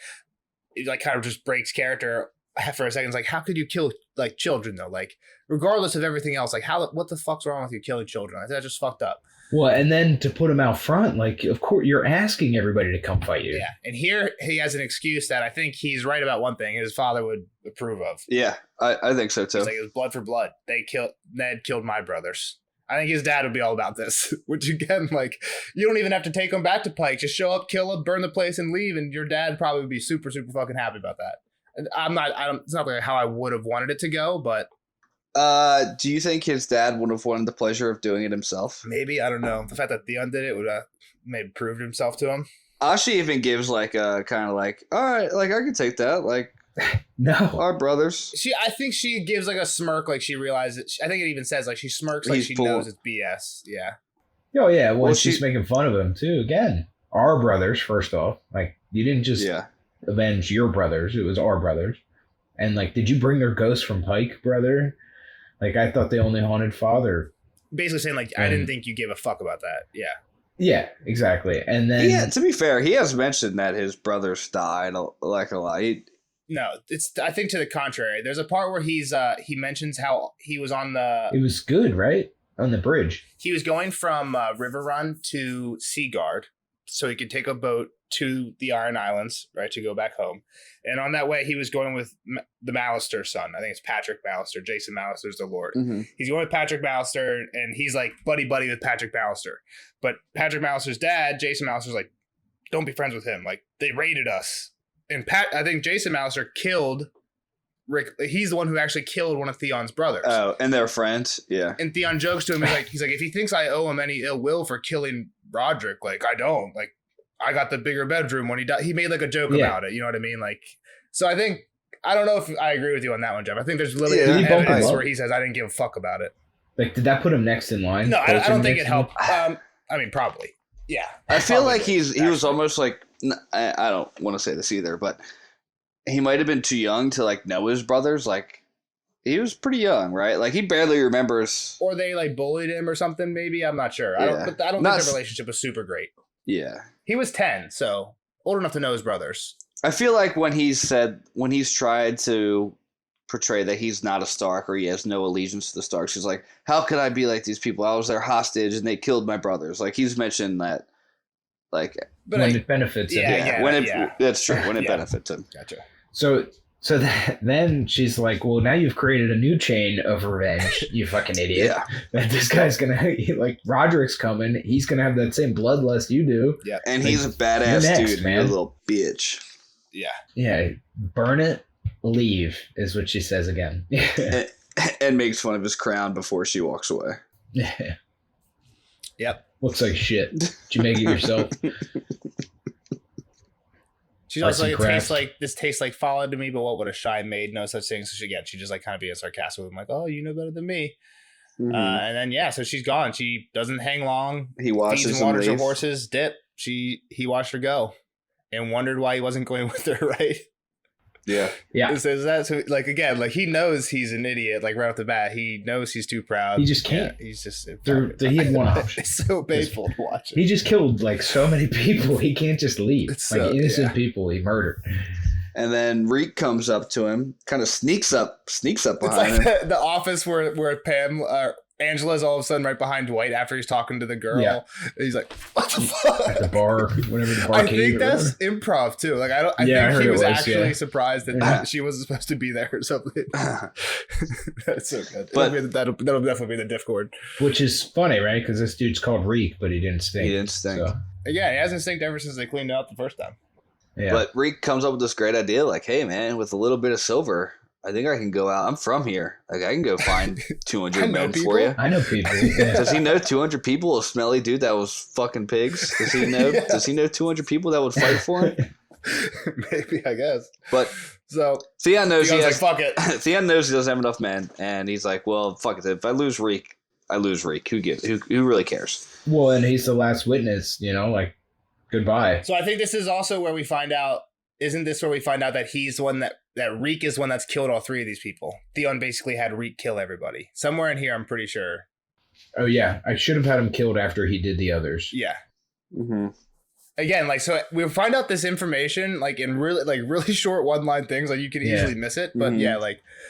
it like kind of just breaks character for a second. It's like, how could you kill like children though? Like, regardless of everything else, like what the fuck's wrong with you killing children? Like, that's just fucked up.
Well, and then to put them out front, like, of course you're asking everybody to come fight you.
Yeah, and here he has an excuse that I think he's right about one thing his father would approve of.
Yeah, I think so too.
It's like, it was blood for blood. Ned killed my brothers. I think his dad would be all about this. Which again, like, you don't even have to take him back to Pike. Just show up, kill him, burn the place, and leave. And your dad probably would be super, super fucking happy about that. And it's not like how I would have wanted it to go, but.
Do you think his dad would have wanted the pleasure of doing it himself?
Maybe, I don't know. The fact that Theon did it would have maybe proved himself to him.
Ashi even gives like a kind of like, all right, like I can take that. Like,
No,
our brothers.
I think she gives like a smirk, like she realizes. I think it even says like she smirks, like
He's
she
full.
knows it's BS. Yeah.
oh yeah, well,
Well,
she's making fun of him too. Again, our brothers. First off, like you didn't just avenge your brothers; it was our brothers. And like, did you bring their ghost from Pike, brother? Like, I thought they only haunted father.
Basically saying like, I didn't think you gave a fuck about that. Yeah.
Yeah, exactly. And then,
to be fair, he has mentioned that his brothers died like a lot.
No, it's. I think to the contrary. There's a part where he mentions how he was on the.
it was good, right? On the bridge.
He was going from River Run to Seaguard, so he could take a boat to the Iron Islands, right, to go back home. And on that way, he was going with the Mallister son. I think it's Patrick Mallister. Jason Mallister's the Lord.
Mm-hmm.
He's going with Patrick Mallister, and he's like buddy with Patrick Mallister. But Patrick Mallister's dad, Jason Mallister's like, don't be friends with him. Like, they raided us. And I think Jason Mallister killed Rick. He's the one who actually killed one of Theon's brothers.
Oh, and they're friends. Yeah.
And Theon jokes to him, he's like, if he thinks I owe him any ill will for killing Roderick, like, I don't. Like, I got the bigger bedroom when he died. He made like a joke about it. You know what I mean? Like, so I think, I don't know if I agree with you on that one, Jeff. I think there's literally evidence where he says, I didn't give a fuck about it.
Like, did that put him next in line?
No, I don't think it helped. I mean, probably. Yeah.
I feel like he was almost like, I don't want to say this either, but he might have been too young to like know his brothers. Like, he was pretty young, right? Like, he barely remembers.
Or they like bullied him or something, maybe. I'm not sure. I don't think their relationship was super great.
Yeah.
He was 10, so old enough to know his brothers.
I feel like when he's tried to portray that he's not a Stark or he has no allegiance to the Starks, he's like, how could I be like these people? I was their hostage and they killed my brothers. Like, he's mentioned that, like,
but when it benefits him.
That's true. When it benefits him.
Gotcha.
So then she's like, well, now you've created a new chain of revenge, you fucking idiot.
Yeah.
And this guy's gonna, like, Roderick's coming. He's gonna have that same bloodlust you do.
Yeah.
And he's a badass dude, man. A little bitch.
Yeah.
Yeah. Burn it, leave, is what she says again.
and makes fun of his crown before she walks away.
Yeah.
Yep.
Looks like shit. Did you make it yourself?
She's also like, this tastes like folly to me, but what would a shy maid know such things? So she just like kind of being sarcastic with him, like, oh, you know better than me. Mm-hmm. And then, so she's gone. She doesn't hang long.
He watches and
waters her horses dip. He watched her go and wondered why he wasn't going with her, right?
Yeah.
Yeah.
So that's like, again, like, he knows he's an idiot, like, right off the bat. He knows he's too proud.
He just can't.
Yeah, he's just
he had one option.
It's so painful to watch it.
He just killed like so many people. He can't just leave. It's like innocent people he murdered.
And then Reek comes up to him, kind of sneaks up behind him.
It's like the office where Pam Angela's all of a sudden right behind Dwight after he's talking to the girl. Yeah. He's like, what the fuck?
At the bar, whatever the bar.
I think that's improv too. Like, I think he was actually surprised that she wasn't supposed to be there or something. That's so good. But that'll definitely be the diff chord.
Which is funny, right? Because this dude's called Reek, but he didn't stink. So.
Yeah, he hasn't stinked ever since they cleaned it out the first time.
Yeah.
But Reek comes up with this great idea, like, hey man, with a little bit of silver, I think I can go out. I'm from here. Like, I can go find 200 men for you.
I know people. Yeah.
Does he know 200 people? A smelly dude that was fucking pigs? Does he know? Yeah. Does he know 200 people that would fight for him?
Maybe, I guess.
But
so
Theon knows
like, fuck it.
Theon knows he doesn't have enough men, and he's like, well, fuck it. If I lose Reek, I lose Reek. Who really cares?
Well, and he's the last witness. Like, goodbye.
So I think this is also where we find out. Isn't this where we find out that he's the one that Reek is one that's killed all three of these people? Theon basically had Reek kill everybody. Somewhere in here, I'm pretty sure.
Oh, yeah. I should have had him killed after he did the others.
Yeah.
Mm-hmm.
Again, like, so we find out this information, like, in really short one-line things. Like, you can easily miss it. But,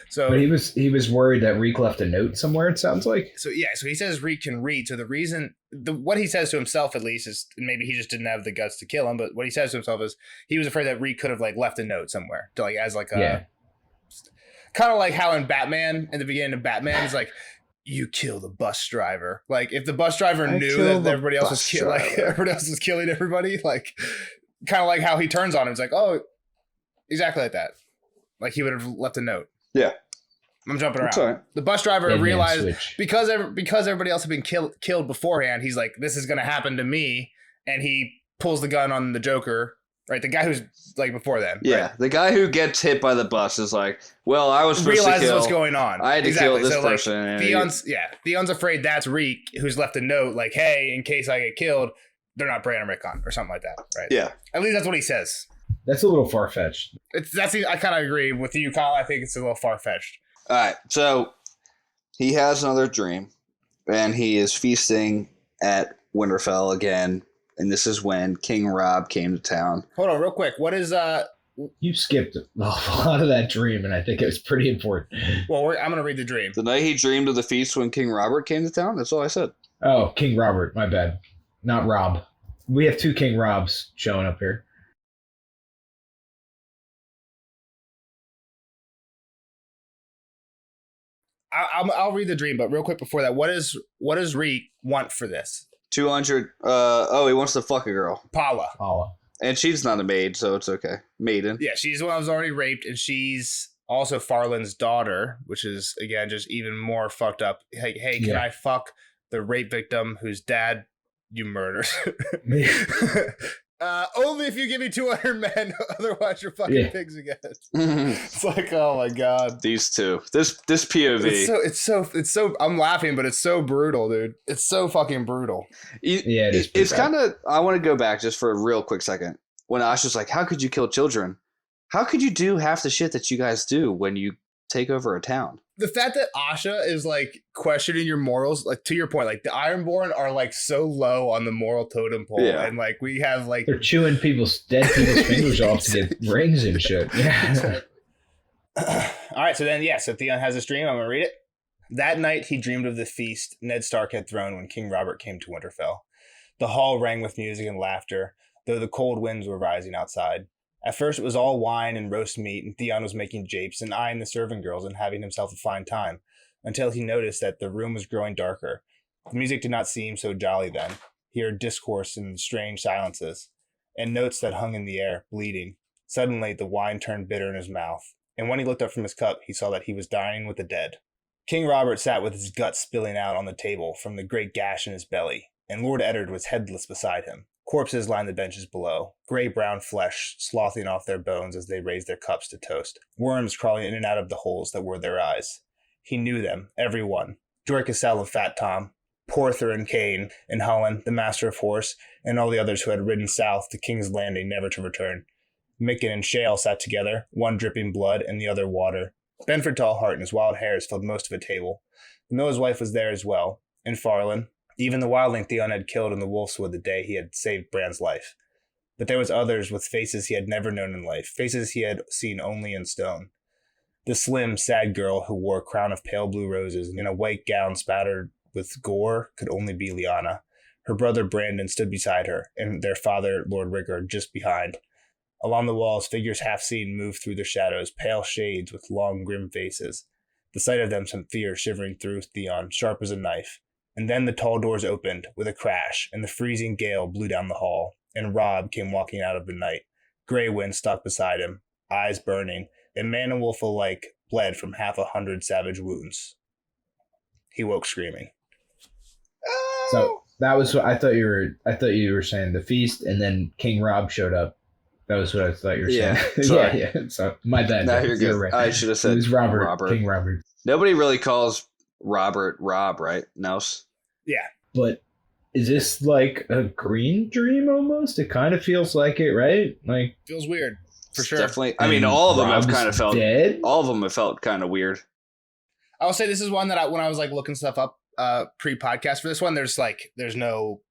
so...
But he was worried that Reek left a note somewhere, it sounds like.
So, so he says Reek can read. So the reason... what he says to himself, at least, is maybe he just didn't have the guts to kill him. But what he says to himself is he was afraid that Reek could have, like, left a note somewhere. To, like, as, like, a... Yeah. Kind of like how in Batman, in the beginning of Batman, he's like... You kill the bus driver. Like, if the bus driver knew that everybody else was killing everybody, like, kind of like how he turns on him. It's like, oh, exactly like that. Like, he would have left a note.
Yeah,
I'm jumping around. Right. The bus driver realized because everybody else had been killed beforehand. He's like, this is going to happen to me, and he pulls the gun on the Joker, right? The guy who's like before them.
Yeah,
right?
the guy who gets hit by the bus is like, well, I was supposed
realizes
to kill.
What's going on.
I had to kill this
so,
person.
Like, Theon's afraid that's Reek, who's left a note like, hey, in case I get killed, they're not preying on Rickon or something like that, right?
Yeah.
At least that's what he says.
That's a little far-fetched.
I kind of agree with you, Kyle. I think it's a little far-fetched.
All right, so he has another dream, and he is feasting at Winterfell again, and this is when King Robb came to town.
Hold on, real quick. What is
You skipped a lot of that dream, and I think it was pretty important.
Well, I'm gonna read the dream.
The night he dreamed of the feast when King Robert came to town. That's all I said.
Oh, King Robert. My bad. Not Rob. We have 2 King Robs showing up here.
I'll read the dream, but real quick before that, what does Reek want for this?
200. He wants to fuck a girl.
Paula.
And she's not a maid, so it's okay. Maiden.
Yeah, she's the one that was already raped, and she's also Farland's daughter, which is, again, just even more fucked up. Like, hey, can I fuck the rape victim whose dad you murdered? Only if you give me 200 men, otherwise you're fucking pigs again. It's like, oh my god,
these two. This POV.
It's so. I'm laughing, but it's so brutal, dude. It's so fucking brutal.
It's kind of. I want to go back just for a real quick second. When Asha's like, "How could you kill children? How could you do half the shit that you guys do when you take over a town?"
The fact that Asha is like questioning your morals, like to your point, like the Ironborn are like so low on the moral totem pole, and like we have like
they're chewing dead people's fingers off to get rings and shit. Yeah.
All right, so Theon has this dream. I'm gonna read it. That night he dreamed of the feast Ned Stark had thrown when King Robert came to Winterfell. The hall rang with music and laughter, though the cold winds were rising outside. At first it was all wine and roast meat, and Theon was making japes and eyeing the serving girls and having himself a fine time, until he noticed that the room was growing darker. The music did not seem so jolly then. He heard discourse in strange silences, and notes that hung in the air, bleeding. Suddenly the wine turned bitter in his mouth, and when he looked up from his cup, he saw that he was dining with the dead. King Robert sat with his guts spilling out on the table from the great gash in his belly, and Lord Eddard was headless beside him. Corpses lined the benches below, gray-brown flesh slothing off their bones as they raised their cups to toast, worms crawling in and out of the holes that were their eyes. He knew them, every one. Jorah Cassell and Fat Tom, Porther and Cain, and Hullen, the master of horse, and all the others who had ridden south to King's Landing never to return. Micken and Shale sat together, one dripping blood and the other water. Benford Tallheart and his wild hares filled most of a table. The miller's wife was there as well, and Farland. Even the wildling Theon had killed in the Wolfswood the day he had saved Bran's life. But there was others with faces he had never known in life, faces he had seen only in stone. The slim, sad girl who wore a crown of pale blue roses and a white gown spattered with gore could only be Lyanna. Her brother Brandon stood beside her, and their father, Lord Rickard, just behind. Along the walls, figures half seen moved through the shadows, pale shades with long, grim faces. The sight of them sent fear shivering through Theon, sharp as a knife. And then the tall doors opened with a crash, and the freezing gale blew down the hall, and Robb came walking out of the night. Grey Wind stalked beside him, eyes burning, and man and wolf alike bled from 100 savage wounds. He woke screaming.
So that was what I thought you were saying, the feast, and then King Robb showed up. That was what I thought you were saying. Yeah. So my bad.
No, you're good.
Right.
I should have said
it was Robert. King Robert.
Nobody really calls Robert Robb, right? Nose.
Yeah.
But is this like a green dream almost? It kind of feels like it, right? Like
feels weird. For sure.
Definitely. I mean, all of them
Robb's
have kind of felt
dead?
All of them have felt kind of weird.
I will say this is one that when I was like looking stuff up pre-podcast for this one, there's no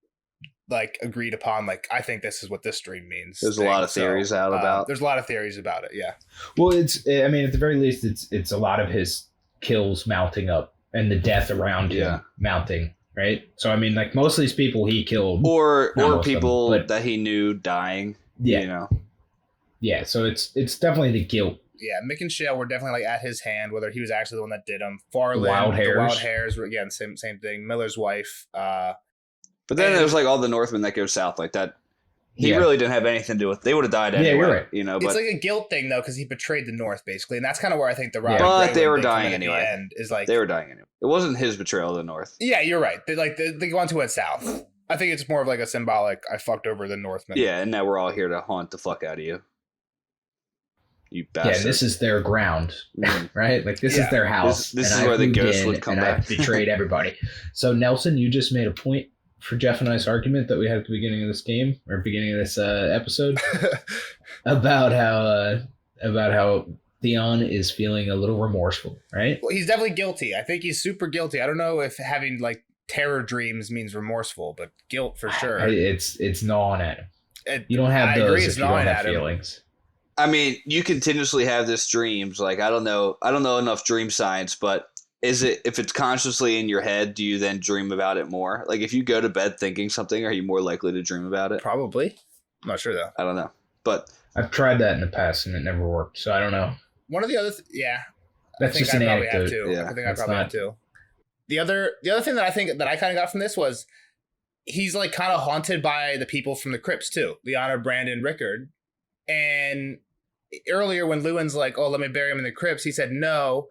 like agreed upon, like I think this is what this dream means.
There's a lot of theories out about.
There's a lot of theories about it, yeah.
Well, at the very least it's a lot of his kills mounting up and the death around him mounting. Right, so I mean, like most of these people he killed,
or people that he knew dying.
Yeah,
you know.
Yeah, so it's definitely the guilt.
Yeah, Mick and Shale were definitely like at his hand, whether he was actually the one that did them. Farland, the wild hairs were again same thing. Miller's wife. But
then there's like all the Northmen that go south like that. He really didn't have anything to do with. They would have died anyway. Yeah, you're right. You know, but
it's like a guilt thing though, because he betrayed the North basically, and that's kind of where I think the Robert.
But they were dying anyway.
The end is like
they were dying anyway. It wasn't his betrayal of the North.
Yeah, you're right. They ones who went south. I think it's more of like a symbolic, I fucked over the Northmen.
Yeah, and now we're all here to haunt the fuck out of you. You bastard.
Yeah, this is their ground, right? Like, this is their house.
This is where the ghost would come back.
I betrayed everybody. So, Nelson, you just made a point for Jeff and I's argument that we had at the beginning of this game, or beginning of this episode, about how Theon is feeling a little remorseful, right?
Well, he's definitely guilty. I think he's super guilty. I don't know if having, like, terror dreams means remorseful, but guilt for sure.
It's gnawing at him. You don't have those if you don't have feelings.
I mean, you continuously have this dreams. Like, I don't know enough dream science, but is it, if it's consciously in your head, do you then dream about it more? Like, if you go to bed thinking something, are you more likely to dream about it?
Probably. I'm not sure though.
I don't know, but
I've tried that in the past and it never worked. So I don't know.
One of the other,
that's just an anecdote.
I think I probably have to. The other thing that I think that I kind of got from this was he's like kind of haunted by the people from the crypts too, Lyanna, Brandon, Rickard, and earlier when Lewin's like, oh, let me bury him in the crypts, he said no.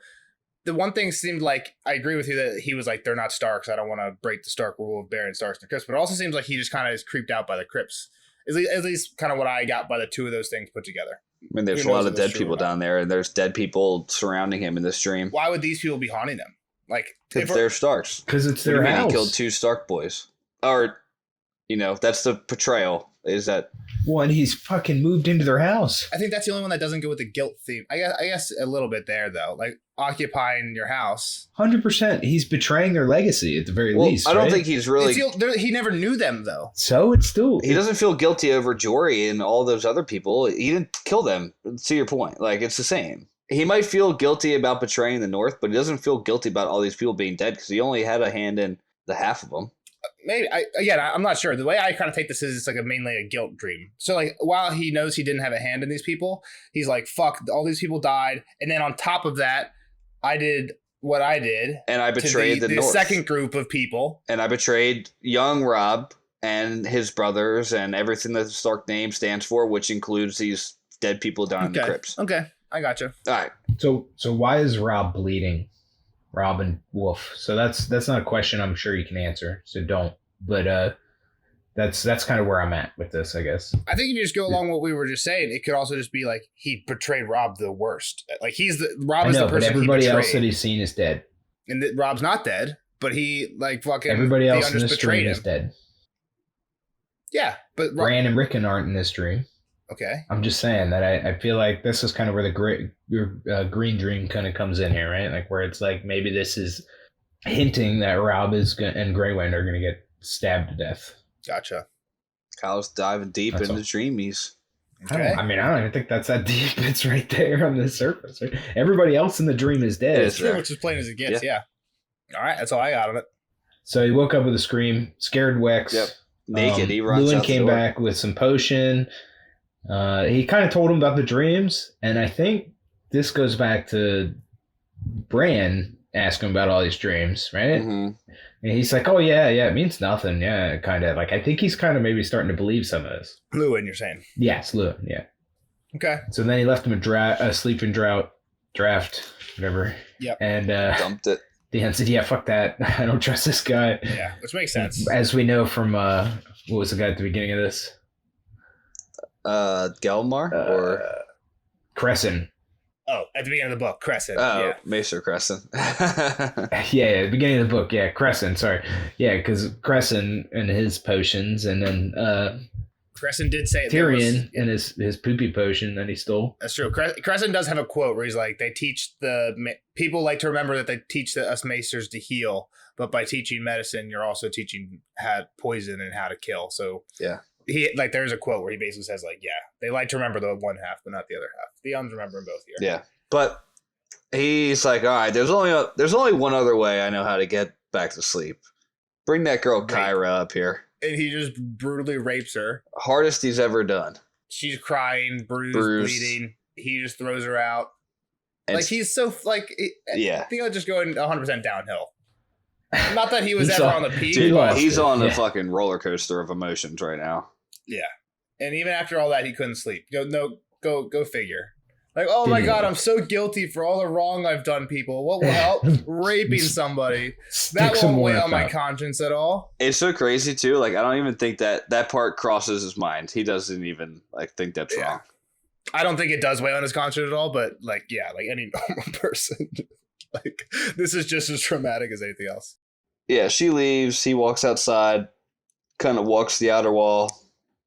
The one thing seemed like, I agree with you that he was like, they're not Starks. I don't want to break the Stark rule of burying Starks in the crypts. But it also seems like he just kind of is creeped out by the crypts. At least kind of what I got by the two of those things put together.
I mean, there's a lot of dead people down there, and there's dead people surrounding him in this dream.
Why would these people be haunting him? Like,
if they're Starks.
Because it's their house.
He killed 2 Stark boys. Or, that's the portrayal. Is that
one? He's fucking moved into their house.
I think that's the only one that doesn't go with the guilt theme. I guess a little bit there though, like occupying your house.
100%. He's betraying their legacy at the very least.
I don't think he's really.
He never knew them though,
so it's still.
He doesn't feel guilty over Jory and all those other people. He didn't kill them. To your point, like it's the same. He might feel guilty about betraying the North, but he doesn't feel guilty about all these people being dead because he only had a hand in the half of them.
Maybe I'm not sure. The way I kind of take this is it's like mainly a guilt dream. So like while he knows he didn't have a hand in these people, he's like, fuck, all these people died. And then on top of that, I did what I did.
And I betrayed the North.
Second group of people.
And I betrayed young Robb and his brothers and everything that the Stark name stands for, which includes these dead people down in the crypts.
Okay, I gotcha.
All right.
So why is Robb bleeding? Robb and Wolf. So that's not a question I'm sure you can answer. So don't. But that's kind of where I'm at with this, I guess.
I think if you just go along what we were just saying, it could also just be like he betrayed Robb the worst. Like Robb is the person. But
everybody else that he's seen is dead.
And Robb's not dead, but he like fucking.
Everybody else in this dream is dead.
Yeah, but
Bran and Rickon aren't in this dream.
Okay.
I'm just saying that I feel like this is kind of where the green dream kind of comes in here, right? Like where it's like maybe this is hinting that Robb and Grey Wind are going to get stabbed to death.
Gotcha.
Kyle's diving deep into dreamies.
Okay.
I don't even think that's that deep. It's right there on the surface. Right? Everybody else in the dream is dead.
It's pretty much as plain as it gets. Yeah. All right. That's all I got on it.
So he woke up with a scream, scared Wex.
Yep. Naked. He runs
Lewin
out
came back with some potion. He kind of told him about the dreams, and I think this goes back to Bran asking about all these dreams, right?
Mm-hmm.
And he's like, "Oh yeah, it means nothing." Yeah, kind of like I think he's kind of maybe starting to believe some of this.
Lewin, you're saying?
Yes, Lewin. Yeah.
Okay.
So then he left him a sleeping draft, whatever.
Yep.
And
dumped it.
Theon said, "Yeah, fuck that. I don't trust this guy."
Yeah, which makes sense.
As we know from what was the guy at the beginning of this?
Gelmar or
Crescent.
Oh, at the beginning of the book, Crescent.
Oh,
yeah.
Maester Crescent.
Yeah, the beginning of the book. Yeah, Crescent. Sorry. Yeah, because Crescent and his potions, and then
Crescent did say
Tyrion and his poopy potion that he stole.
That's true. Crescent does have a quote where he's like, "They teach people like to remember that they teach us Maesters to heal, but by teaching medicine, you're also teaching poison and how to kill." So
yeah.
There's a quote where he basically says they like to remember the one half, but not the other half. Theon's remembering both here.
Yeah, but he's like, all right, there's only one other way I know how to get back to sleep. Bring that girl Kyra up here.
And he just brutally rapes her.
Hardest he's ever done.
She's crying, bruised, bleeding. He just throws her out. And he's so
yeah.
Theo just going 100% downhill. Not that he was ever on the peak.
Dude, he's on a fucking roller coaster of emotions right now.
Yeah, and even after all that, he couldn't sleep. Go figure. Like, oh my God, I'm so guilty for all the wrong I've done, people. What will help? Raping somebody. That won't weigh on my conscience at all.
It's so crazy too. Like, I don't even think that part crosses his mind. He doesn't even like think that's wrong.
I don't think it does weigh on his conscience at all, but like, yeah, like any normal person. Like, this is just as traumatic as anything else.
Yeah, she leaves. He walks outside, kind of walks the outer wall,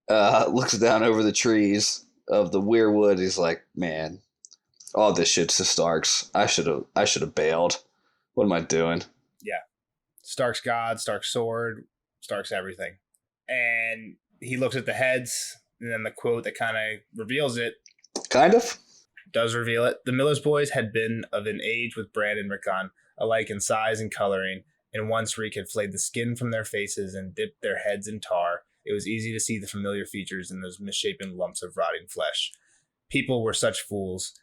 looks down over the trees of the weirwood. He's like, man, all this shit's the Starks. I should have bailed. What am I doing?
Yeah. Stark's God, Stark's sword, Stark's everything. And he looks at the heads, and then the quote that kind of reveals it.
Kind of.
Does reveal it. The Miller's boys had been of an age with Bran and Rickon, alike in size and coloring, and once Reek had flayed the skin from their faces and dipped their heads in tar, it was easy to see the familiar features in those misshapen lumps of rotting flesh. People were such fools.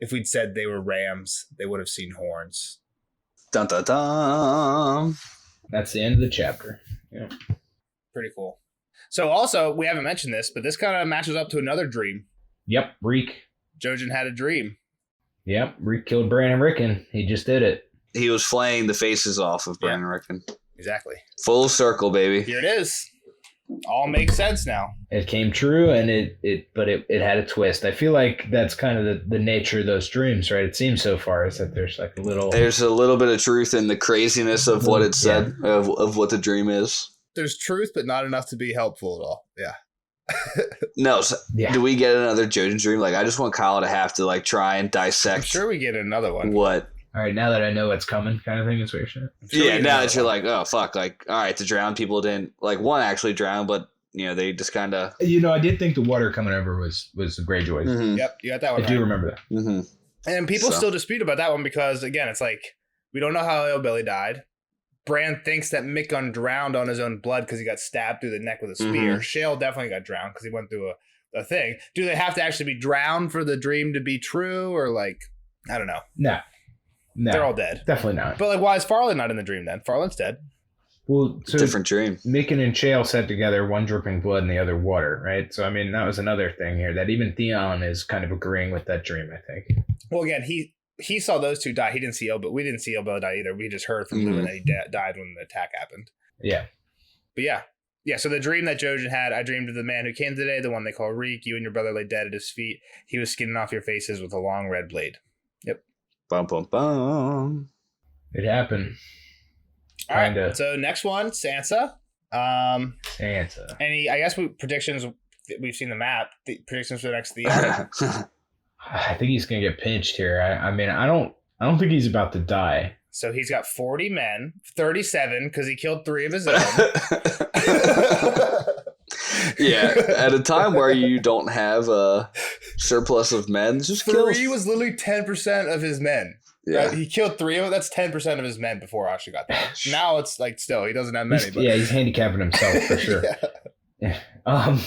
If we'd said they were rams, they would have seen horns.
Dun dun dun.
That's the end of the chapter. Yeah.
Pretty cool. So also, we haven't mentioned this, but this kind of matches up to another dream.
Yep, Reek.
Jojin had a dream.
Yep, Reek killed Bran and Rickon. He just did it.
He was flaying the faces off of Bran and Rickon.
Exactly.
Full circle, baby.
Here it is. All makes sense now.
It came true, and it had a twist. I feel like that's kind of the nature of those dreams, right? It seems so far is that there's like there's
a little bit of truth in the craziness of what it said, of what the dream is.
There's truth, but not enough to be helpful at all. Yeah.
No, so do we get another Jojin dream? Like, I just want Kyle to have to like try and dissect.
I'm sure we get another one.
What?
All right, now that I know what's coming, kind of thing is what you're saying.
Yeah, now that you're like, oh fuck, like, all right, the drowned people didn't like one actually drowned, but they just kind of.
I did think the water coming over was the Greyjoys.
Mm-hmm.
Yep, you got that one.
I do remember that.
Mm-hmm.
And people still dispute about that one because again, it's like we don't know how Billy died. Bran thinks that Mickon drowned on his own blood because he got stabbed through the neck with a spear. Shale definitely got drowned because he went through a thing. Do they have to actually be drowned for the dream to be true, or like I don't know?
No,
they're all dead.
Definitely not.
But like, why is Farland not in the dream then? Farland's dead.
Well, so
different dream.
Mickon and Shale set together, one dripping blood and the other water, right? So I mean, that was another thing here that even Theon is kind of agreeing with that dream. I think.
Well, again, he saw those two die. He didn't see but we didn't see Billy die either. We just heard from Lewin that he died when the attack happened.
Yeah.
But yeah. So the dream that Jojin had, I dreamed of the man who came today, the one they call Reek. You and your brother lay dead at his feet. He was skinning off your faces with a long red blade. Yep.
Bum bum bum.
It happened.
All right. So next one, Sansa.
Sansa.
I guess predictions. We've seen the map. The predictions for the next Theon.
I think he's gonna get pinched here. I mean, I don't think he's about to die.
So he's got 40 men, 37 because he killed 3 of his own.
Yeah, at a time where you don't have a surplus of men, just
3 was literally 10% of his men.
Yeah,
right? He killed 3 of them. That's 10% of his men before Asha got there. Now it's like still he doesn't have many.
He's handicapping himself for sure. Yeah.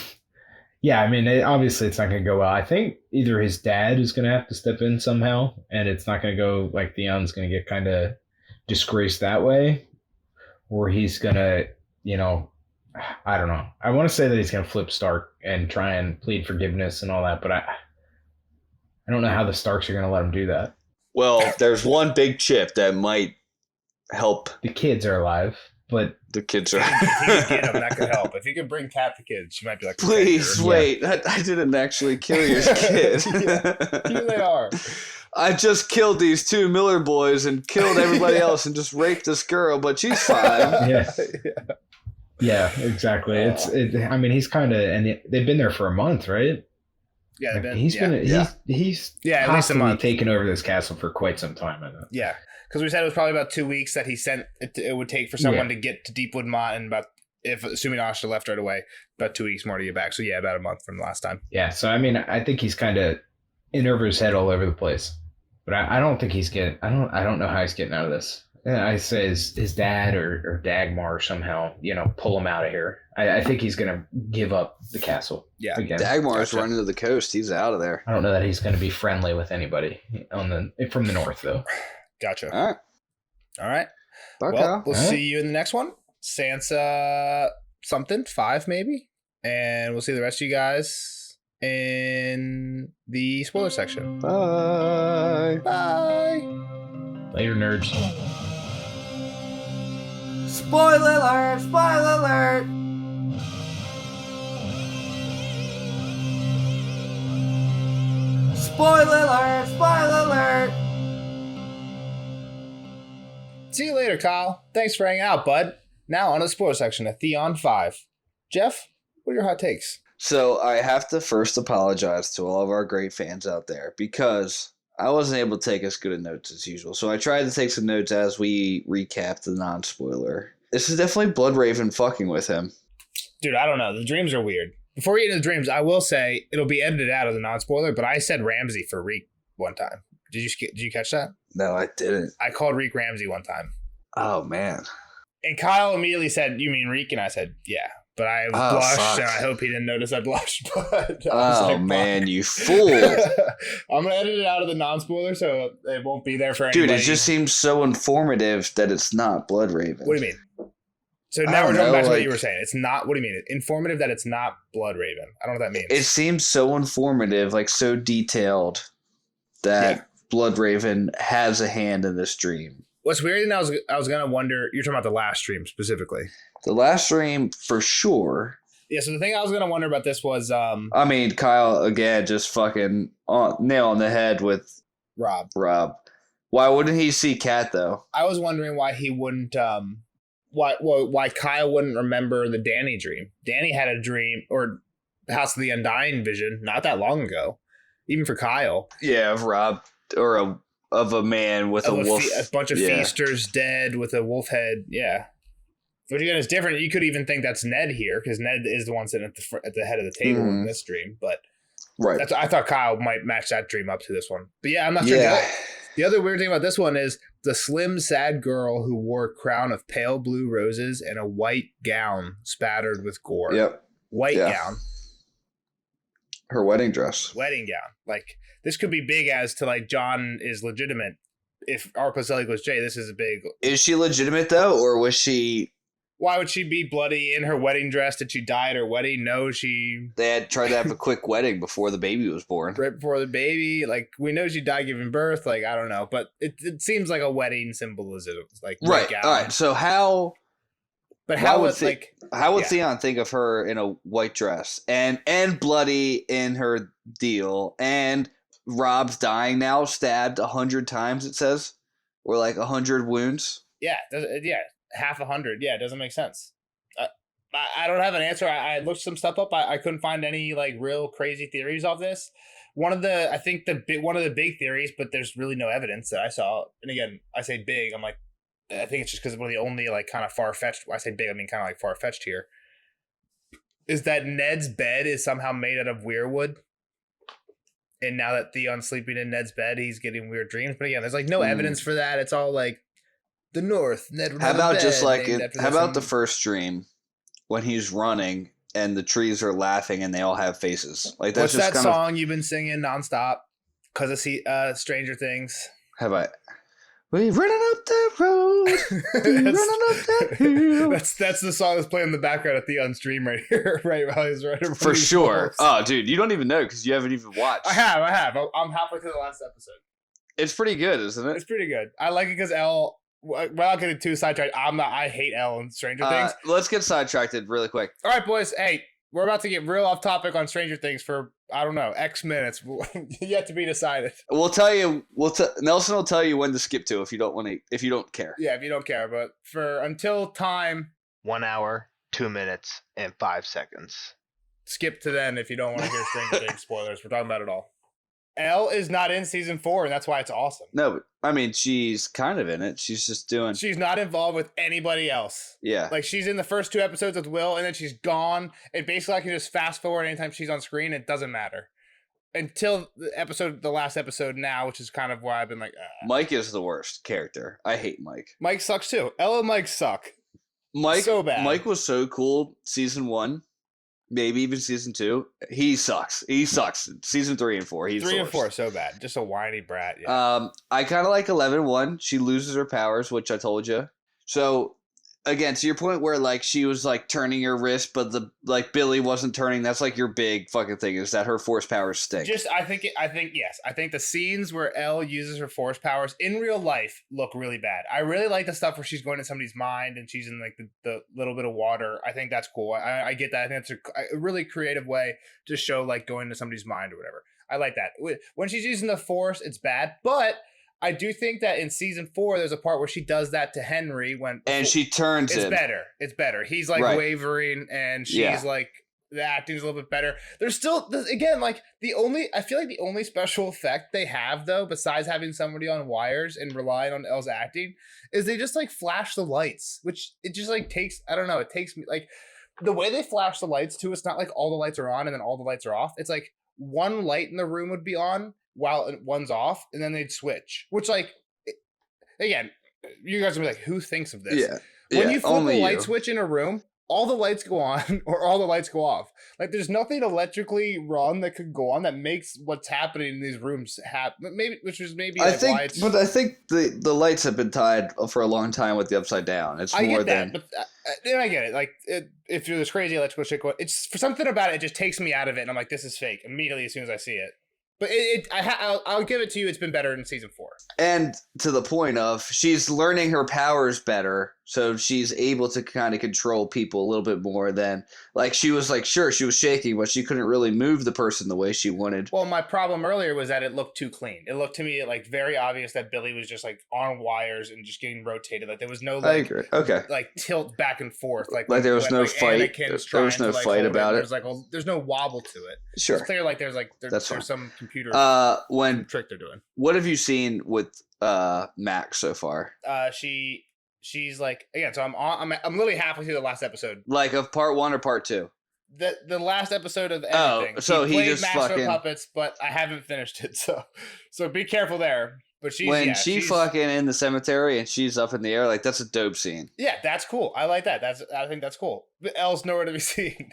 Yeah, I mean, obviously it's not going to go well. I think either his dad is going to have to step in somehow, and it's not going to go like Theon's going to get kind of disgraced that way, or he's going to, I don't know. I want to say that he's going to flip Stark and try and plead forgiveness and all that, but I don't know how the Starks are going to let him do that.
Well, there's one big chip that might help.
The kids are alive. But
the kids are.
If you can get them, that could help. If you could bring Kat the kids, she might be like,
please wait. I didn't actually kill your kid.
Here they are.
I just killed these 2 Miller boys and killed everybody else and just raped this girl, but she's fine.
Yeah, exactly. I mean, he's kind of, and they've been there for a month, right?
Yeah,
he's
at least a month
taken over this castle for quite some time. I know.
Yeah. Because we said it was probably about 2 weeks that he sent it would take for someone to get to Deepwood Mott, and assuming Asha left right away, about 2 weeks more to get back. So yeah, about a month from the last time.
Yeah, so I mean, I think he's kind of in over his head all over the place, but I don't think he's getting. I don't know how he's getting out of this. I say his dad or Dagmar somehow pull him out of here. I think he's gonna give up the castle.
Yeah,
again.
Dagmar's running to the coast. He's out of there.
I don't know that he's gonna be friendly with anybody from the north though.
Gotcha.
All right.
Well, we'll see you in the next one. Sansa something 5 maybe, and we'll see the rest of you guys in the spoiler section.
Bye.
Bye.
Later, nerds.
Spoiler alert! Spoiler alert! Spoiler alert! Spoiler alert!
See you later, Kyle. Thanks for hanging out, bud. Now on to the spoiler section of Theon 5. Jeff, what are your hot takes?
So I have to first apologize to all of our great fans out there because I wasn't able to take as good of notes as usual. So I tried to take some notes as we recapped the non-spoiler. This is definitely Bloodraven fucking with him.
Dude, I don't know. The dreams are weird. Before we get into the dreams, I will say it'll be edited out of the non-spoiler, but I said Ramsey for Reek one time. Did you catch that?
No, I didn't.
I called Reek Ramsey one time.
Oh, man.
And Kyle immediately said, "You mean Reek?" And I said, "Yeah." But I blushed, and I hope he didn't notice I blushed. But
man, you fool.
I'm going to edit it out of the non-spoiler, so it won't be there for anybody.
Dude, it just seems so informative that it's not Bloodraven.
What do you mean? So now we're going back to what you were saying. It's not, what do you mean? Informative that it's not Bloodraven. I don't know what that means.
It seems so informative, like so detailed that Bloodraven has a hand in this dream.
What's weird, and I was going to wonder, you're talking about the last stream specifically.
The last dream, for sure.
Yeah, so the thing I was going to wonder about this was...
I mean, Kyle, again, just fucking nail on the head with
Rob.
Why wouldn't he see Kat, though?
I was wondering why he wouldn't... why Kyle wouldn't remember the Danny dream. Danny had a dream, or House of the Undying vision, not that long ago. Even for Kyle.
Yeah, of Rob, or of a man with a wolf.
A bunch of feasters dead with a wolf head, yeah. Which again is different. You could even think that's Ned here, because Ned is the one sitting at the head of the table in this dream. But I thought Kyle might match that dream up to this one. But yeah, I'm not sure. The other weird thing about this one is the slim, sad girl who wore a crown of pale blue roses and a white gown spattered with gore.
Yep.
White gown.
Her wedding dress.
Wedding gown. Like, this could be big as to, like, John is legitimate. If R plus L equals J, this is a big...
Is she legitimate, though, or was she...
Why would she be bloody in her wedding dress? Did she die at her wedding? No, she...
They had tried to have a quick wedding before the baby was born.
Right before the baby. Like, we know she died giving birth. Like, I don't know. But it seems like a wedding symbolism. Like,
right. All right. So how...
But how would
Theon think of her in a white dress and bloody in her deal, and Rob's dying now, stabbed 100 times, it says, or like 100 wounds?
Yeah, half 100. Yeah, it doesn't make sense. I don't have an answer. I looked some stuff up. I couldn't find any like real crazy theories of this. One of the big theories, but there's really no evidence that I saw. And again, I say big. I'm like, I think it's just because one of the only like kind of far-fetched, I say big, I mean kind of like far-fetched here, is that Ned's bed is somehow made out of weirwood. And now that Theon's sleeping in Ned's bed, he's getting weird dreams. But again, there's like no evidence for that. It's all like the North. Ned.
How about just like how about the first dream when he's running and the trees are laughing and they all have faces? Like that's
what's
just
that song you've been singing nonstop because of Stranger Things?
Have I? We're running up that road. Running up that hill.
That's the song that's playing in the background of Theon's dream right here, right while he's running.
For sure. Oh, dude, you don't even know because you haven't even watched.
I have. I'm halfway through the last episode.
It's pretty good, isn't it?
It's pretty good. I like it because Elle. Without getting too sidetracked, I hate Elle and Stranger Things.
Let's get sidetracked really quick.
All right, boys. Hey, we're about to get real off topic on Stranger Things for, I don't know, X minutes. Yet to be decided.
We'll tell you. Nelson will tell you when to skip to if you don't care.
Yeah, if you don't care. But until time,
1 hour, 2 minutes, and 5 seconds.
Skip to then if you don't want to hear Stranger Things spoilers. We're talking about it all. Elle is not in season 4, and that's why it's awesome.
No, but I mean, she's kind of in it. She's just doing...
She's not involved with anybody else.
Yeah.
Like, she's in the first 2 episodes with Will, and then she's gone. And basically, I can just fast forward anytime she's on screen. It doesn't matter. Until the last episode now, which is kind of why I've been like...
Mike is the worst character. I hate Mike.
Mike sucks, too. Elle and Mike suck.
Mike,
so bad.
Mike was so cool season 1. Maybe even season 2. He sucks. Season 3 and 4. He's
3 and 4 so bad. Just a whiny brat.
Yeah. I kind of like 11-1. She loses her powers, which I told you. So again, to your point where like she was like turning her wrist, but the like Billy wasn't turning. That's like your big fucking thing is that her force powers stink.
I think yes. I think the scenes where Elle uses her force powers in real life look really bad. I really like the stuff where she's going in somebody's mind and she's in like the little bit of water. I think that's cool. I get that. I think it's a really creative way to show like going into somebody's mind or whatever. I like that. When she's using the force, it's bad, but I do think that in season 4, there's a part where she does that to Henry and
she turns
it's
him.
better. It's better. He's like wavering and she's like, the acting's a little bit better. There's still, again, like I feel like the only special effect they have though, besides having somebody on wires and relying on Elle's acting, is they just like flash the lights, which it just like takes, I don't know, it takes me like the way they flash the lights too. It's not like all the lights are on and then all the lights are off. It's like one light in the room would be on while one's off, and then they'd switch. Which, like, again, you guys would be like, who thinks of this?
Yeah.
When you flip a light switch in a room, all the lights go on or all the lights go off. Like, there's nothing electrically wrong that could go on that makes what's happening in these rooms happen. Maybe, which is maybe
I
like
think,
why it's...
but I think the lights have been tied for a long time with the upside down. It's more than...
But I get it. Like, if you're this crazy electrical shit going, it's for something about it, it just takes me out of it, and I'm like, this is fake immediately as soon as I see it. But I'll give it to you. It's been better in season 4.
And to the point of she's learning her powers better, so she's able to kind of control people a little bit more than like she was like sure she was shaking, but she couldn't really move the person the way she wanted.
Well, my problem earlier was that it looked too clean. It looked to me like very obvious that Billy was just like on wires and just getting rotated. Like there was no like like tilt back and forth. Like
there was no fight. There was no fight about it.
There's like there's no wobble to it.
Sure,
it's clear like there's some computer trick they're doing.
What have you seen with Max so far?
She's like, again, so I'm literally halfway through the last episode.
Like of part 1 or part 2?
The last episode of everything.
Oh, so he just
Master
fucking
Puppets, but I haven't finished it, so be careful there. But she's
fucking in the cemetery and she's up in the air, like that's a dope scene.
Yeah, that's cool. I like that. I think that's cool. But Elle's nowhere to be seen.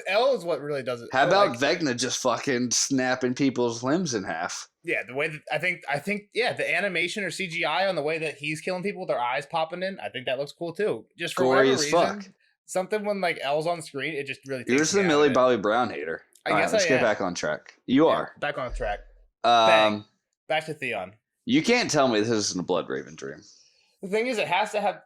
Elle is what really does it.
How about Vecna just fucking snapping people's limbs in half?
Yeah, the way that I think the animation or CGI on the way that he's killing people with their eyes popping in, I think that looks cool too. Just for whatever reason, fuck. Something when like Elle's on screen, it just really.
You're just a Millie Bobby Brown hater.
I guess
let's get back on track. You are
back on track. Bang. Back to Theon.
You can't tell me this isn't a Blood Raven dream.
The thing is, it has to have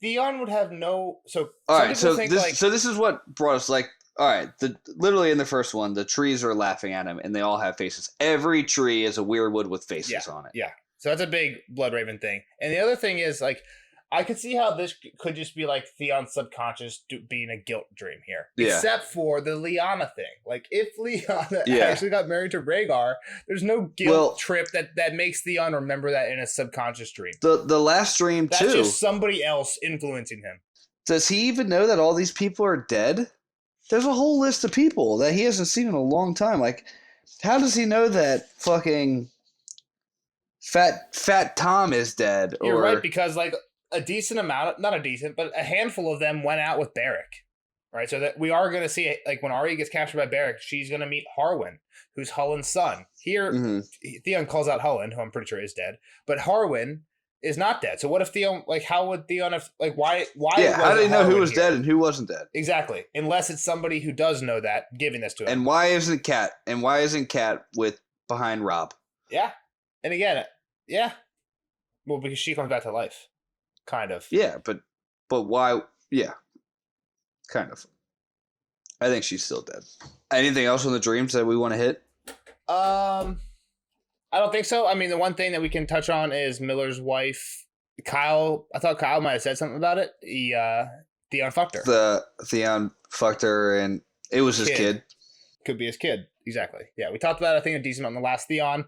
Theon would have no. So
all right, so this is what brought us like. All right, literally in the first one, the trees are laughing at him, and they all have faces. Every tree is a weird wood with faces on it.
Yeah, so that's a big Blood Raven thing. And the other thing is, like, I could see how this could just be like Theon's subconscious being a guilt dream here. Yeah. Except for the Lyanna thing. Like, if Lyanna actually got married to Rhaegar, there's no guilt trip that makes Theon remember that in a subconscious dream.
The last dream, too.
That's just somebody else influencing him.
Does he even know that all these people are dead? There's a whole list of people that he hasn't seen in a long time. Like, how does he know that fucking Fat Tom is dead?
You're right, because like a decent amount, not a decent, but a handful of them went out with Beric, right? So that we are going to see it, like when Arya gets captured by Beric, she's going to meet Harwin, who's Hullen's son. Here, Theon calls out Hullen, who I'm pretty sure is dead, but Harwin is not dead. So what if Theon, like, how would Theon have, like, why?
Yeah, how do they know who was dead and who wasn't dead?
Exactly. Unless it's somebody who does know that giving this to him.
And why isn't Cat with behind Rob?
Yeah. And again, yeah. Well, because she comes back to life. Kind of.
Yeah, but why? Yeah. Kind of. I think she's still dead. Anything else on the dreams that we want to hit?
I don't think so. I mean, the one thing that we can touch on is Miller's wife, Kyle. I thought Kyle might have said something about it. Theon fucked her.
Theon fucked her, and it was his kid.
Could be his kid. Exactly. Yeah, we talked about it, I think, a decent amount on the last Theon.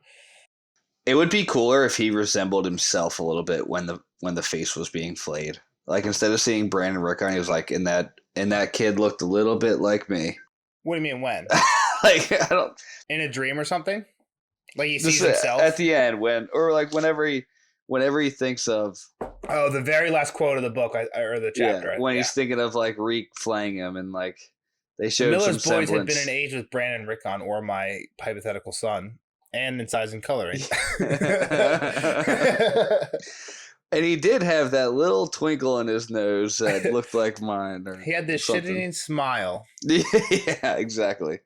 It would be cooler if he resembled himself a little bit when the face was being flayed. Like, instead of seeing Brandon Rickon, he was like, and that kid looked a little bit like me.
What do you mean when?
Like, I don't.
In a dream or something? Like he sees himself
at the end whenever he thinks of
the very last quote of the book or the chapter.
When he's thinking of like Reek flaying him and like they showed
Miller's
some
boys
semblance.
had been in age with Brandon Rickon or my hypothetical son, and in size and coloring.
And he did have that little twinkle in his nose that looked like mine. Or
He had this shit-eating smile.
Yeah, exactly.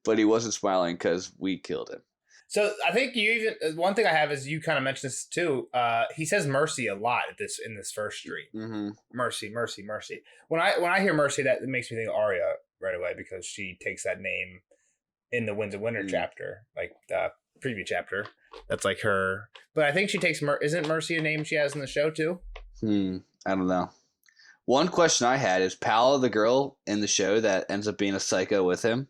But he wasn't smiling because we killed him.
So I think you even one thing I have is you kind of mentioned this too. He says mercy a lot in this first stream.
Mm-hmm.
Mercy, mercy, mercy. When I hear mercy, that makes me think of Arya right away because she takes that name in the Winds of Winter chapter, like the preview chapter. That's like her. But I think she takes isn't Mercy a name she has in the show too?
I don't know. One question I had is Paula, the girl in the show that ends up being a psycho with him.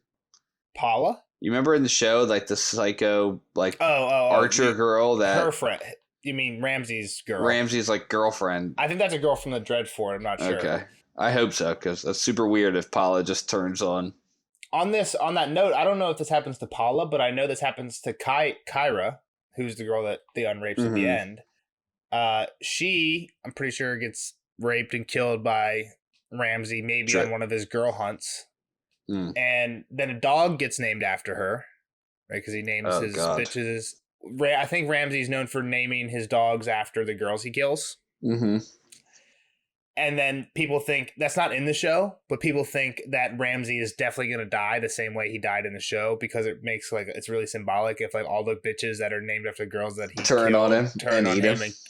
Paula?
You remember in the show, like the psycho, like archer girl that
her friend. You mean Ramsay's girl?
Ramsay's like girlfriend.
I think that's a girl from the Dreadfort. I'm not sure.
Okay, I hope so because that's super weird if Paula just turns on.
On that note, I don't know if this happens to Paula, but I know this happens to Kyra, who's the girl that Theon rapes at the end. She, I'm pretty sure, gets raped and killed by Ramsay, maybe on one of his girl hunts. And then a dog gets named after her, right? Because he names his bitches. I think Ramsay's known for naming his dogs after the girls he kills. Mm-hmm. And then people think that's not in the show, but people think that Ramsay is definitely going to die the same way he died in the show because it makes it's really symbolic if like all the bitches that are named after girls that he
turn on him and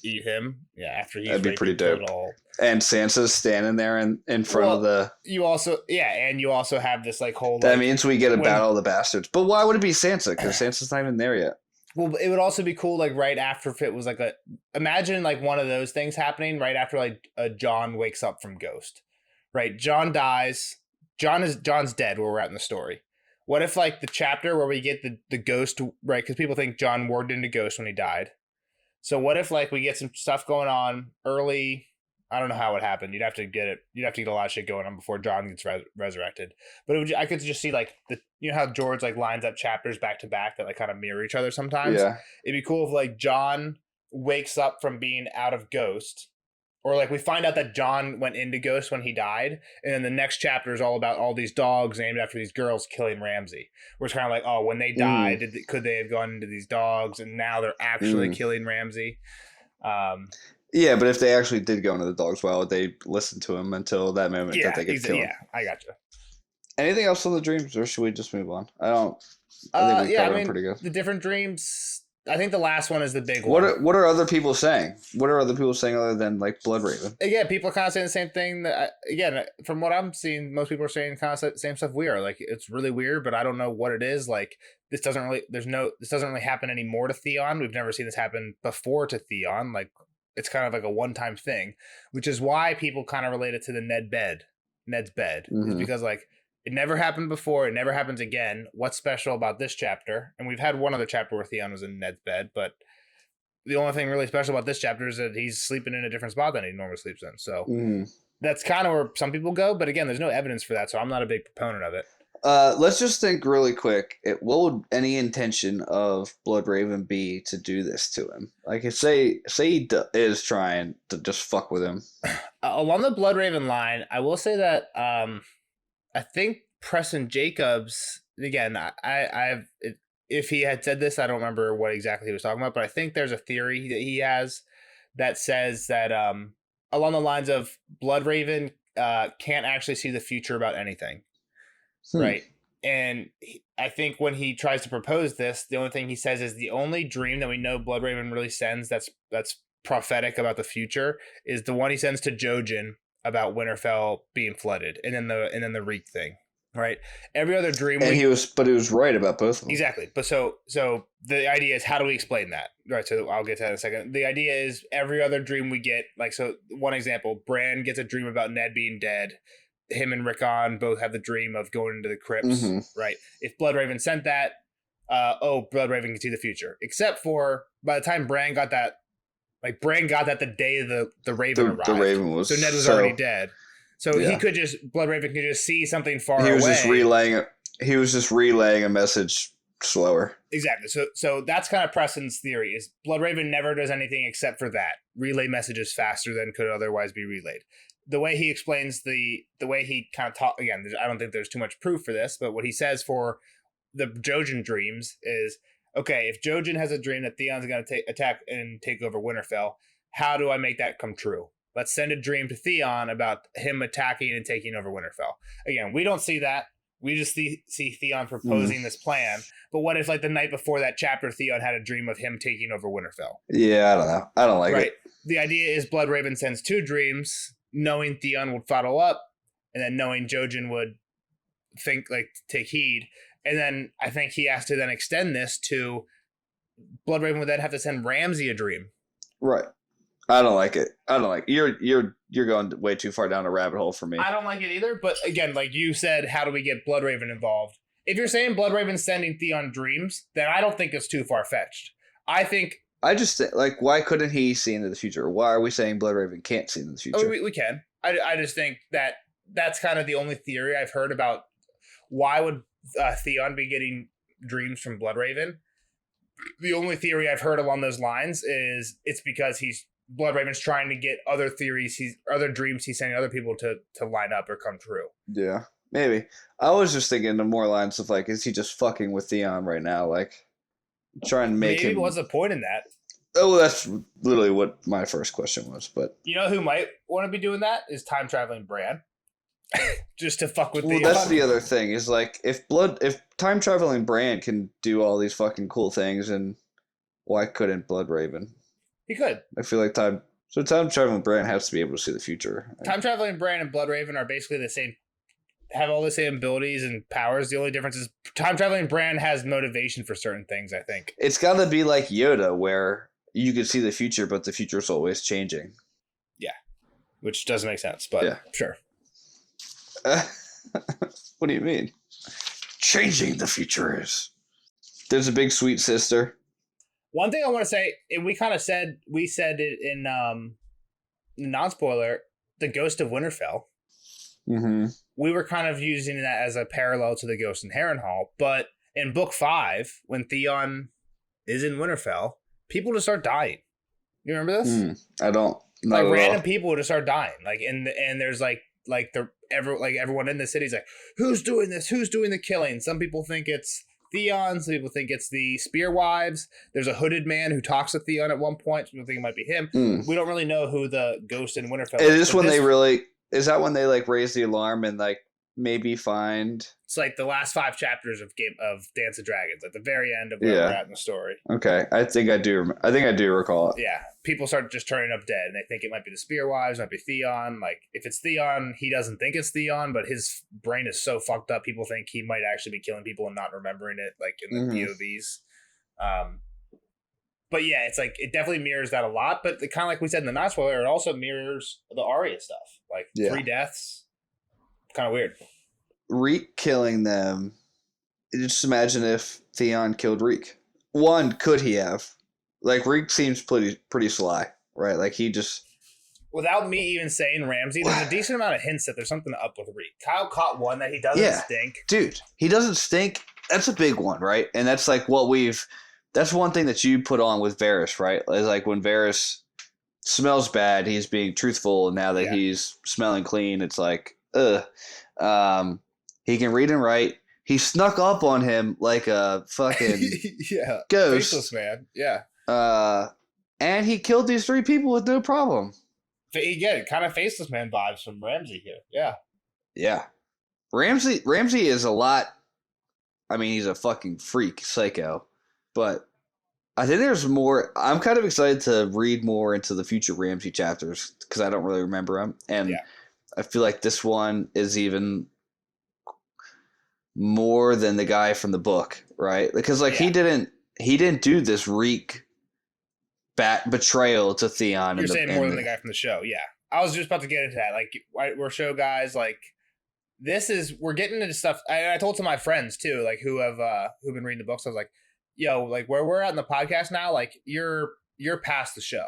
eat him. Yeah, after he's
that'd be pretty dope. And Sansa's standing there in front of the.
You also have this like whole.
That means we get a battle of the bastards. But why would it be Sansa? Because Sansa's not even there yet.
Well, it would also be cool, like right after if it was like imagine like one of those things happening right after like Jon wakes up from Ghost, right? Jon dies. Jon's dead where we're at in the story. What if like the chapter where we get the Ghost, right? Because people think Jon warred into Ghost when he died. So what if like we get some stuff going on early? I don't know how it happened. You'd have to get a lot of shit going on before Jon gets resurrected. But I could just see like how George like lines up chapters back to back that like kind of mirror each other sometimes.
Yeah.
It'd be cool if like Jon wakes up from being out of Ghost, or like we find out that Jon went into Ghost when he died, and then the next chapter is all about all these dogs named after these girls killing Ramsay. Where it's kind of like, oh, when they died, could they have gone into these dogs, and now they're actually killing Ramsay.
Yeah, but if they actually did go into the dogs, why would they listen to him until that moment that they could kill him?
Yeah, I gotcha.
Anything else on the dreams, or should we just move on? I think we covered them pretty good.
The different dreams. I think the last one is the big one.
What are other people saying? What are other people saying other than like Bloodraven?
Again, people are kind of saying the same thing. That from what I'm seeing, most people are saying kind of the same stuff we are. Like it's really weird, but I don't know what it is. Like this doesn't really happen anymore to Theon. We've never seen this happen before to Theon. Like it's kind of like a one-time thing, which is why people kind of relate it to the Ned's bed, is because like it never happened before. It never happens again. What's special about this chapter? And we've had one other chapter where Theon was in Ned's bed, but the only thing really special about this chapter is that he's sleeping in a different spot than he normally sleeps in. So that's kind of where some people go. But again, there's no evidence for that, so I'm not a big proponent of it.
Let's just think really quick. What would any intention of Bloodraven be to do this to him? Like, say he is trying to just fuck with him.
Along the Bloodraven line, I will say that I think Preston Jacobs, again, if he had said this, I don't remember what exactly he was talking about, but I think there's a theory that he has that says that along the lines of Bloodraven can't actually see the future about anything. Right. And I think when he tries to propose this, the only thing he says is the only dream that we know Bloodraven really sends that's prophetic about the future is the one he sends to Jojin about Winterfell being flooded, and then the Reek thing. Right. Every other dream,
he was right about both of them.
Exactly. But so the idea is, how do we explain that? Right. So I'll get to that in a second. The idea is every other dream we get, like, so one example, Bran gets a dream about Ned being dead. Him and Rickon both have the dream of going into the crypts, right? If Bloodraven sent that, Bloodraven can see the future. Except for by the time Bran got that, like Bran got that the day the Raven arrived.
The Raven was,
so Ned was already dead. So he could just, Bloodraven could just see something far away.
He was just relaying a message slower.
Exactly. So that's kind of Preston's theory, is Bloodraven never does anything except for that. Relay messages faster than could otherwise be relayed. The way he explains the way he kind of talk, again, I don't think there's too much proof for this, but what he says for the Jojin dreams is, okay, if Jojin has a dream that Theon's going to attack and take over Winterfell, how do I make that come true? Let's send a dream to Theon about him attacking and taking over Winterfell. Again, we don't see that. We just see Theon proposing this plan. But what if, like, the night before that chapter, Theon had a dream of him taking over Winterfell?
Yeah, I don't know. I don't like it.
The idea is Bloodraven sends 2 dreams, knowing Theon would follow up, and then knowing jraijin would take heed. And then I think he has to then extend this to Bloodraven would then have to send Ramsay a dream.
Right. I don't like it. You're going way too far down a rabbit hole for me.
I don't like it either. But again, like you said, how do we get Bloodraven involved? If you're saying Bloodraven sending Theon dreams, then I don't think it's too far fetched. I
just like, why couldn't he see into the future? Why are we saying Bloodraven can't see into the future?
Oh, we can. I just think that's kind of the only theory I've heard about why would Theon be getting dreams from Bloodraven. The only theory I've heard along those lines is it's because Bloodraven's trying to get other theories, other dreams he's sending other people to line up or come true.
Yeah, maybe. I was just thinking of more lines of like, is he just fucking with Theon right now? Like, trying to make him...
Maybe what's the point in that?
Oh, that's literally what my first question was. But
you know who might want to be doing that is time traveling Bran. Just to fuck with Theon.
That's the other thing is like, if time traveling Bran can do all these fucking cool things, and why couldn't Bloodraven?
He could.
I feel like time traveling Bran has to be able to see the future.
Time traveling Bran and Bloodraven are basically the same, have all the same abilities and powers. The only difference is time traveling Bran has motivation for certain things, I think.
It's got to be like Yoda, where you can see the future, but the future is always changing.
Yeah, which doesn't make sense, but yeah. Sure.
What do you mean? Changing the future is. There's a big sweet sister.
One thing I want to say, and we said it in non-spoiler, the Ghost of Winterfell.
Mm-hmm.
We were kind of using that as a parallel to the Ghost in Harrenhal, but in Book 5, when Theon is in Winterfell, people just start dying. You remember this?
I don't.
Like random people just start dying. Like and there's everyone in the city is like, who's doing this? Who's doing the killing? Some people think it's Theon. Some people think it's the Spear Wives. There's a hooded man who talks to Theon at one point. Some people think it might be him. We don't really know who the Ghost in Winterfell is.
Is that when they like raise the alarm and like maybe find?
It's like the last 5 chapters of Dance of Dragons, at the very end of where we're at in the story.
Okay, I think I do recall it.
Yeah, people start just turning up dead, and they think it might be the Spear Wives, might be Theon. Like, if it's Theon, he doesn't think it's Theon, but his brain is so fucked up, people think he might actually be killing people and not remembering it, like in the POVs. But yeah, it's like it definitely mirrors that a lot. But kind of like we said in the non-spoiler, it also mirrors the Arya stuff, like 3 deaths. Kind of weird.
Reek killing them. Just imagine if Theon killed Reek. One, could he have? Like, Reek seems pretty sly, right? Like, he just...
Without me even saying Ramsay, there's a decent amount of hints that there's something up with Reek. Kyle caught one that he doesn't stink.
Dude, he doesn't stink. That's a big one, right? And that's like that's one thing that you put on with Varys, right? Is like when Varys smells bad, he's being truthful, and now that he's smelling clean, it's like, he can read and write. He snuck up on him like a fucking ghost.
Faceless man. Yeah.
And he killed these 3 people with no problem.
Again, kind of faceless man vibes from Ramsay here. Yeah.
Yeah. Ramsay is a lot. I mean, he's a fucking freak, psycho. But I think there's more. I'm kind of excited to read more into the future Ramsay chapters because I don't really remember them. And I feel like this one is even more than the guy from the book, right? Because he didn't do this Reek betrayal to Theon.
You're saying more than the guy from the show. Yeah. I was just about to get into that. Like, we're show guys, like, we're getting into stuff. I told to my friends too, like, who've been reading the books. I was like, yo, like, where we're at in the podcast now, like, you're past the show.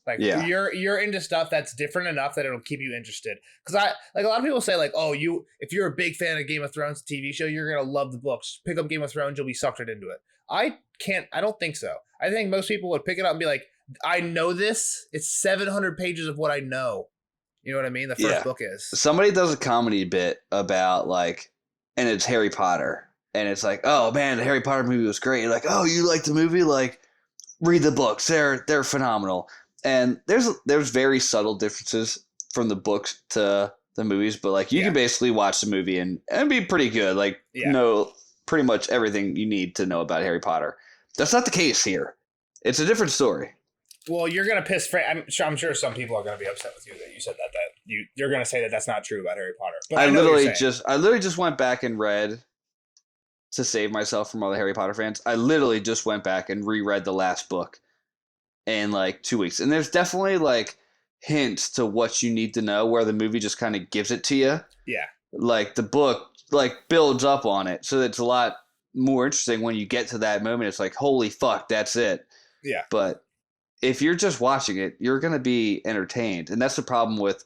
Like, you're into stuff that's different enough that it'll keep you interested. Because a lot of people say, like, oh, if you're a big fan of Game of Thrones TV show, you're gonna love the books. Pick up Game of Thrones, you'll be sucked right into it. I don't think so. I think most people would pick it up and be like, I know this. It's 700 pages of what I know. You know what I mean? The first book is.
Somebody does a comedy bit about, like, and it's Harry Potter. And it's like, oh man, the Harry Potter movie was great. You're like, oh, you like the movie? Like, read the books. They're phenomenal. And there's very subtle differences from the books to the movies, but like you can basically watch the movie and be pretty good. Like know pretty much everything you need to know about Harry Potter. That's not the case here. It's a different story.
Well, you're gonna piss. I'm sure some people are gonna be upset with you that you said that you're gonna say that that's not true about Harry Potter. But I literally
just went back and read to save myself from all the Harry Potter fans. I literally just went back and reread the last book in like 2 weeks, and there's definitely like hints to what you need to know where the movie just kind of gives it to you.
Yeah,
like the book like builds up on it, so it's a lot more interesting when you get to that moment. It's like, holy fuck, that's it.
Yeah,
but if you're just watching it, you're going to be entertained. And that's the problem with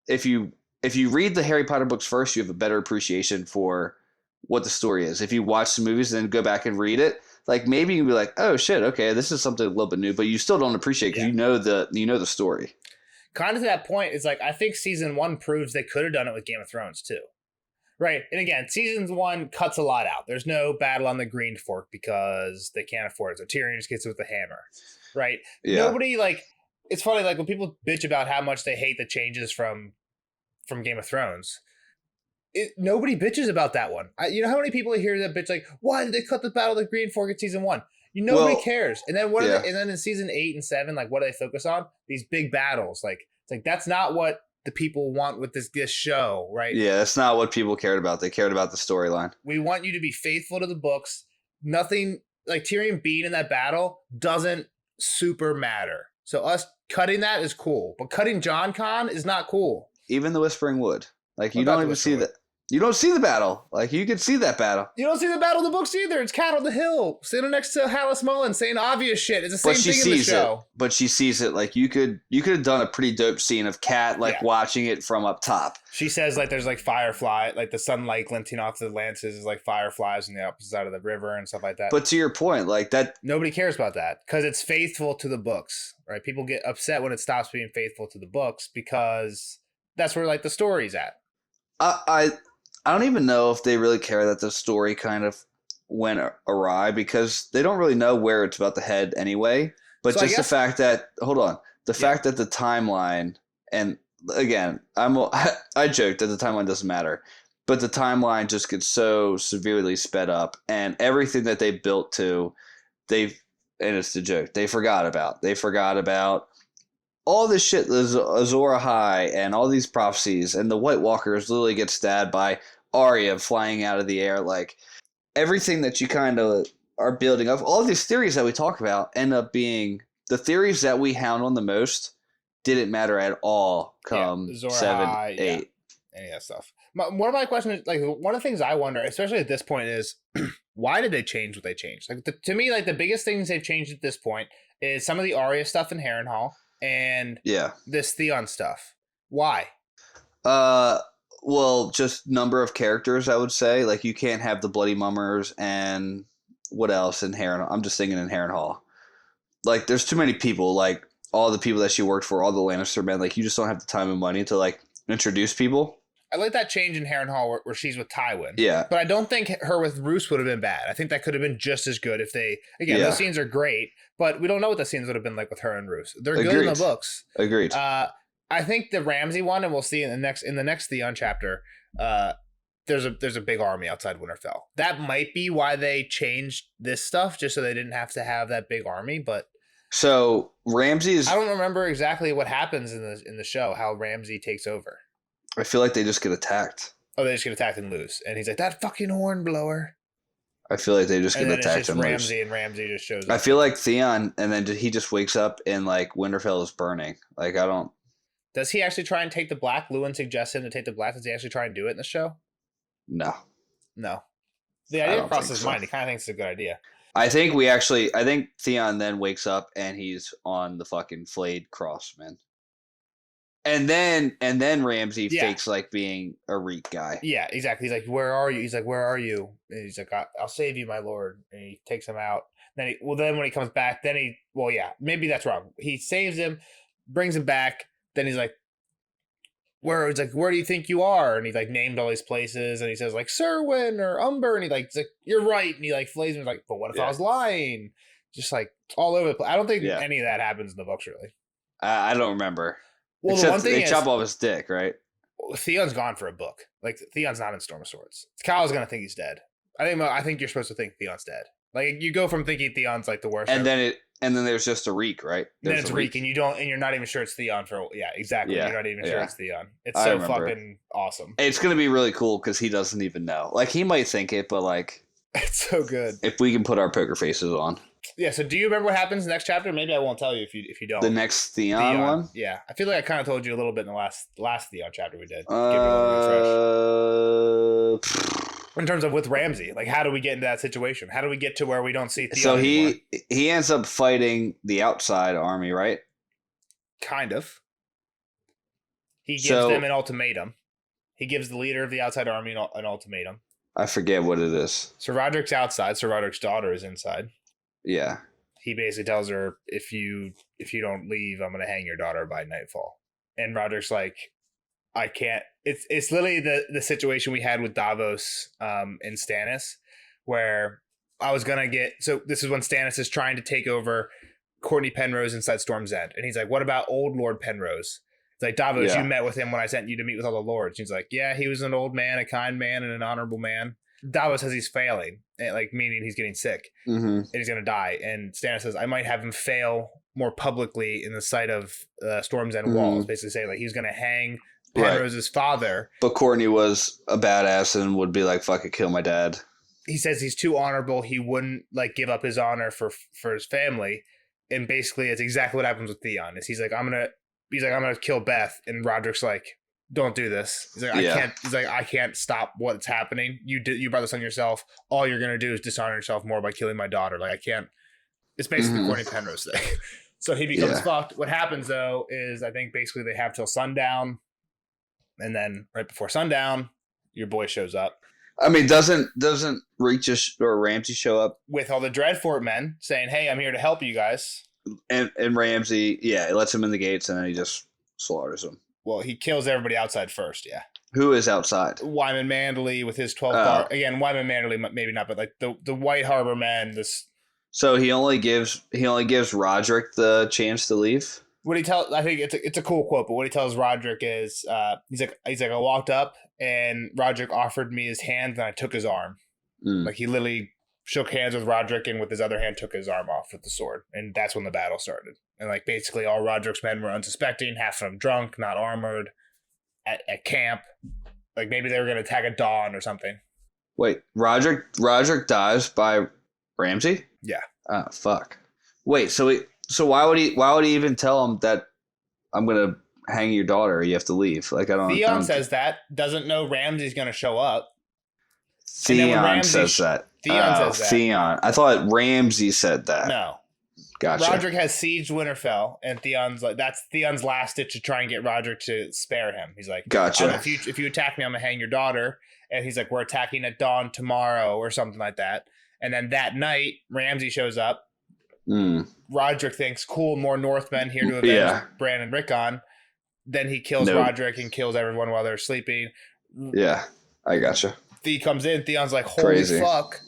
if you read the Harry Potter books first, you have a better appreciation for what the story is. If you watch the movies and then go back and read it, like maybe you can be like, oh shit, okay, this is something a little bit new, but you still don't appreciate because you know the story.
Kind of to that point, it's like I think season 1 proves they could have done it with Game of Thrones too. Right. And again, season 1 cuts a lot out. There's no battle on the Green Fork because they can't afford it. So Tyrion just gets it with the hammer. Right. Yeah. Nobody like it's funny, like when people bitch about how much they hate the changes from Game of Thrones. Nobody bitches about that one. You know how many people hear that bitch like, why did they cut the battle of the Green Fork in season 1? Nobody cares. And then and then in season 8 and 7, like what do they focus on? These big battles. Like it's like that's not what the people want with this show, right?
Yeah, that's not what people cared about. They cared about the storyline.
We want you to be faithful to the books. Nothing like Tyrion being in that battle doesn't super matter. So us cutting that is cool, but cutting John Con is not cool.
Even the Whispering Wood, like you don't even see that. You don't see the battle. Like you can see that battle.
You don't see the battle in the books either. It's Cat on the Hill standing next to Hallis Mullen saying obvious shit. It's the same thing in the show.
But she sees it. Like you could have done a pretty dope scene of Cat like watching it from up top.
She says like there's like firefly, like the sunlight glinting off the lances is like fireflies on the opposite side of the river and stuff like that.
But to your point, like that,
nobody cares about that because it's faithful to the books, right? People get upset when it stops being faithful to the books because that's where like the story's at.
I don't even know if they really care that the story kind of went awry because they don't really know where it's about to head anyway. But so just the fact that fact that the timeline, and again, I joke that the timeline doesn't matter, but the timeline just gets so severely sped up, and everything that they built to, and it's the joke, they forgot about. They forgot about all this shit, the Azor Ahai and all these prophecies, and the White Walkers literally get stabbed by Arya flying out of the air. Like everything that you kind of are building up, all of these theories that we talk about end up being the theories that we hound on the most didn't matter at all come 7, 8.
Any of that stuff. One of my questions, like one of the things I wonder, especially at this point, is why did they change what they changed? Like to me, like the biggest things they've changed at this point is some of the Arya stuff in Harrenhal. And this Theon stuff. Why?
Well, just number of characters, I would say. Like you can't have the Bloody Mummers and what else in Harrenhal? I'm just thinking in Harrenhal. Like there's too many people, like all the people that she worked for, all the Lannister men, like you just don't have the time and money to like introduce people.
I like that change in Harrenhal where she's with Tywin.
Yeah.
But I don't think her with Roose would have been bad. I think that could have been just as good if they, again, those scenes are great, but we don't know what the scenes would have been like with her and Roose. They're good in the books.
Agreed.
I think the Ramsay one, and we'll see in the next Theon chapter, there's a big army outside Winterfell. That might be why they changed this stuff, just so they didn't have to have that big army, but
so Ramsay is,
I don't remember exactly what happens in the show, how Ramsay takes over.
I feel like they just get attacked.
Oh, they just get attacked and lose. And he's like, that fucking horn blower.
I feel like they just get attacked and
Ramsay
lose.
And Ramsay just shows up.
I feel like Theon, and then he just wakes up and like Winterfell is burning. Like I don't.
Does he actually try and take the black? Lewin suggests him to take the black. Does he actually try and do it in the show?
No.
The idea crosses his mind. He kind of thinks it's a good idea.
I think Theon then wakes up and he's on the fucking flayed cross, man. And then Ramsay fakes like being a reek guy.
Yeah, exactly. He's like, "Where are you?" He's like, "Where are you?" And he's like, "I'll save you, my lord." And he takes him out. Then when he comes back, maybe that's wrong. He saves him, brings him back. Then he's like, "Where?" He's like, "Where do you think you are?" And he like named all these places, and he says like Serwyn or Umber, and he's like, "You're right." And he like flays him. He's like, "But what if I was lying?" Just like all over the place. I don't think any of that happens in the books really.
I don't remember.
Well,
Except
the one thing
they
is,
chop off his dick, right?
Theon's gone for a book. Like Theon's not in Storm of Swords. Kyle's gonna think he's dead. I think you're supposed to think Theon's dead. Like you go from thinking Theon's like the worst,
and then there's just a reek, right?
Then it's Reek, and you're not even sure it's Theon exactly.
Yeah,
You're not even sure it's Theon. It's
I
so
remember.
fucking awesome.
It's gonna be really cool because he doesn't even know. Like he might think it, but like
It's so good.
if we can put our poker faces on.
Yeah. So do you remember what happens next chapter? Maybe I won't tell you if you don't.
The next Theon one.
Yeah, I feel like I kind of told you a little bit in the last Theon chapter we did. Give you a little refresh. In terms of with Ramsay, like how do we get into that situation? How do we get to where we don't see Theon
So
anymore?
he ends up fighting the outside army, right?
Kind of. He gives them an ultimatum. He gives the leader of the outside army an ultimatum.
I forget what it is.
Sir Roderick's outside. Sir Roderick's daughter is inside.
Yeah.
He basically tells her, if you don't leave, I'm going to hang your daughter by nightfall. And Roderick's like, I can't. It's literally the situation we had with Davos and Stannis, where I was going to get. So this is when Stannis is trying to take over Courtney Penrose inside Storm's End. And he's like, what about old Lord Penrose? It's like, Davos, you met with him when I sent you to meet with all the lords. He's like, yeah, he was an old man, a kind man, and an honorable man. Davos says he's failing, like meaning he's getting sick and he's going to die. And Stannis says, I might have him fail more publicly in the sight of Storm's End walls. Basically saying like he's going to hang Penrose's father.
But Courtney was a badass and would be like, fuck it, kill my dad.
He says he's too honorable. He wouldn't like give up his honor for his family. And basically it's exactly what happens with Theon. He's like, I'm going to kill Beth. And Roderick's like, don't do this. He's like, I can't. He's like, I can't stop what's happening. You brought this on yourself. All you're gonna do is dishonor yourself more by killing my daughter. Like I can't. It's basically Courtney Penrose thing. So he becomes fucked. What happens though is I think basically they have till sundown, and then right before sundown, your boy shows up.
I mean, doesn't Reach or Ramsay show up
with all the Dreadfort men saying, "Hey, I'm here to help you guys."
And Ramsay, it lets him in the gates, and then he just slaughters them.
Well, he kills everybody outside first, yeah.
Who is outside?
Wyman Manderley with his 12 bar. Again, Wyman Manderley, maybe not, but like the White Harbor men.
So he only gives Roderick the chance to leave.
What he tells, I think it's a cool quote, but what he tells Roderick is, he's like, I walked up and Roderick offered me his hand and I took his arm. Like he literally shook hands with Roderick and with his other hand took his arm off with the sword, and that's when the battle started. And like basically all Roderick's men were unsuspecting, half of them drunk, not armored, at camp. Like maybe they were going to attack at dawn or something.
Wait, Roderick dies by Ramsay?
Yeah.
Oh fuck. Wait, so why would he even tell him that I'm going to hang your daughter? You have to leave. Like I don't.
Theon says that, doesn't know Ramsay's going to show up.
Theon says that.
Theon says that.
Theon. I thought Ramsay said that.
No.
Gotcha.
Roderick has sieged Winterfell, and Theon's like, that's Theon's last ditch to try and get Roderick to spare him. He's like,
gotcha.
If you attack me, I'm gonna hang your daughter. And he's like, we're attacking at dawn tomorrow or something like that. And then that night, Ramsay shows up. Roderick thinks, cool, more Northmen here to avenge Bran and Rickon. Then he kills Roderick and kills everyone while they're sleeping.
Yeah, I gotcha.
Theon comes in. Theon's like, holy fuck.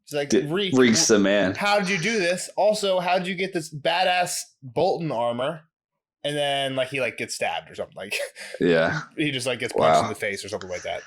He's like,
Reek's the man.
How did you do this? Also, how did you get this badass Bolton armor? And then like he like gets stabbed or something. Like he just like gets punched in the face or something like that.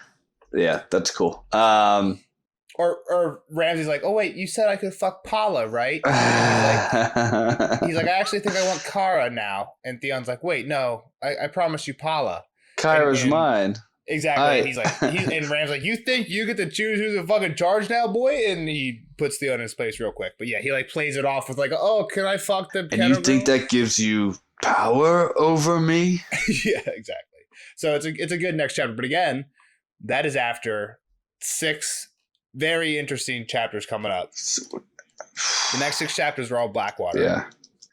Yeah, that's cool.
Or Ramsay's like, oh wait, you said I could fuck Paula, right? He's like, I actually think I want Kara now. And Theon's like, wait, no, I promised you Paula.
Kara's mine.
Exactly. He's like, and Ram's like, you think you get to choose who's in fucking charge now, boy? And he puts Theon in his place real quick. But yeah, he like plays it off with like, oh, can I fuck the?
And you think that gives you power over me?
Yeah, exactly. So it's a good next chapter. But again, that is after 6 very interesting chapters coming up. The next 6 chapters are all Blackwater.
Yeah.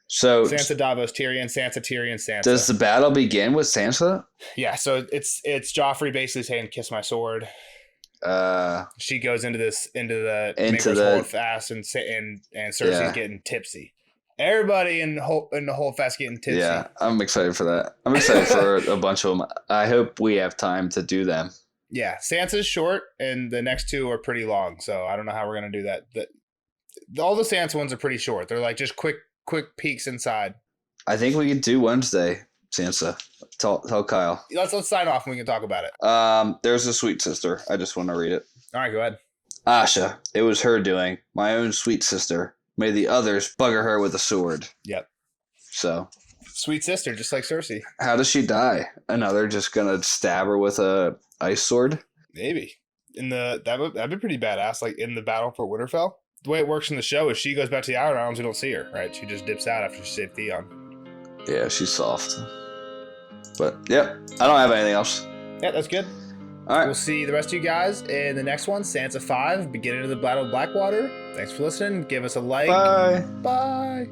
So
Sansa, Davos, Tyrion, Sansa.
Does the battle begin with Sansa?
Yeah, so it's Joffrey basically saying "kiss my sword." She goes into the holdfast and Cersei's getting tipsy. Everybody in the holdfast getting tipsy.
Yeah, I'm excited for that. I'm excited for a bunch of them. I hope we have time to do them.
Yeah, Sansa's short, and the next 2 are pretty long. So I don't know how we're gonna do that. All the Sansa ones are pretty short. They're like just quick peeks inside.
I think we could do Wednesday, Sansa. Tell Kyle.
Let's sign off and we can talk about it.
There's a sweet sister. I just want to read it.
All right, go ahead.
Asha, it was her doing. My own sweet sister. May the others bugger her with a sword.
Yep.
So.
Sweet sister, just like Cersei.
How does she die? Another just gonna stab her with a ice sword?
Maybe. That'd be pretty badass. Like in the battle for Winterfell. The way it works in the show is she goes back to the Iron Islands. We don't see her, right? She just dips out after she saved Theon.
Yeah, she's soft. But yeah, I don't have anything else.
Yeah, that's good.
All right.
We'll see the rest of you guys in the next one, Sansa 5, beginning of the Battle of Blackwater. Thanks for listening. Give us a like.
Bye.
Bye.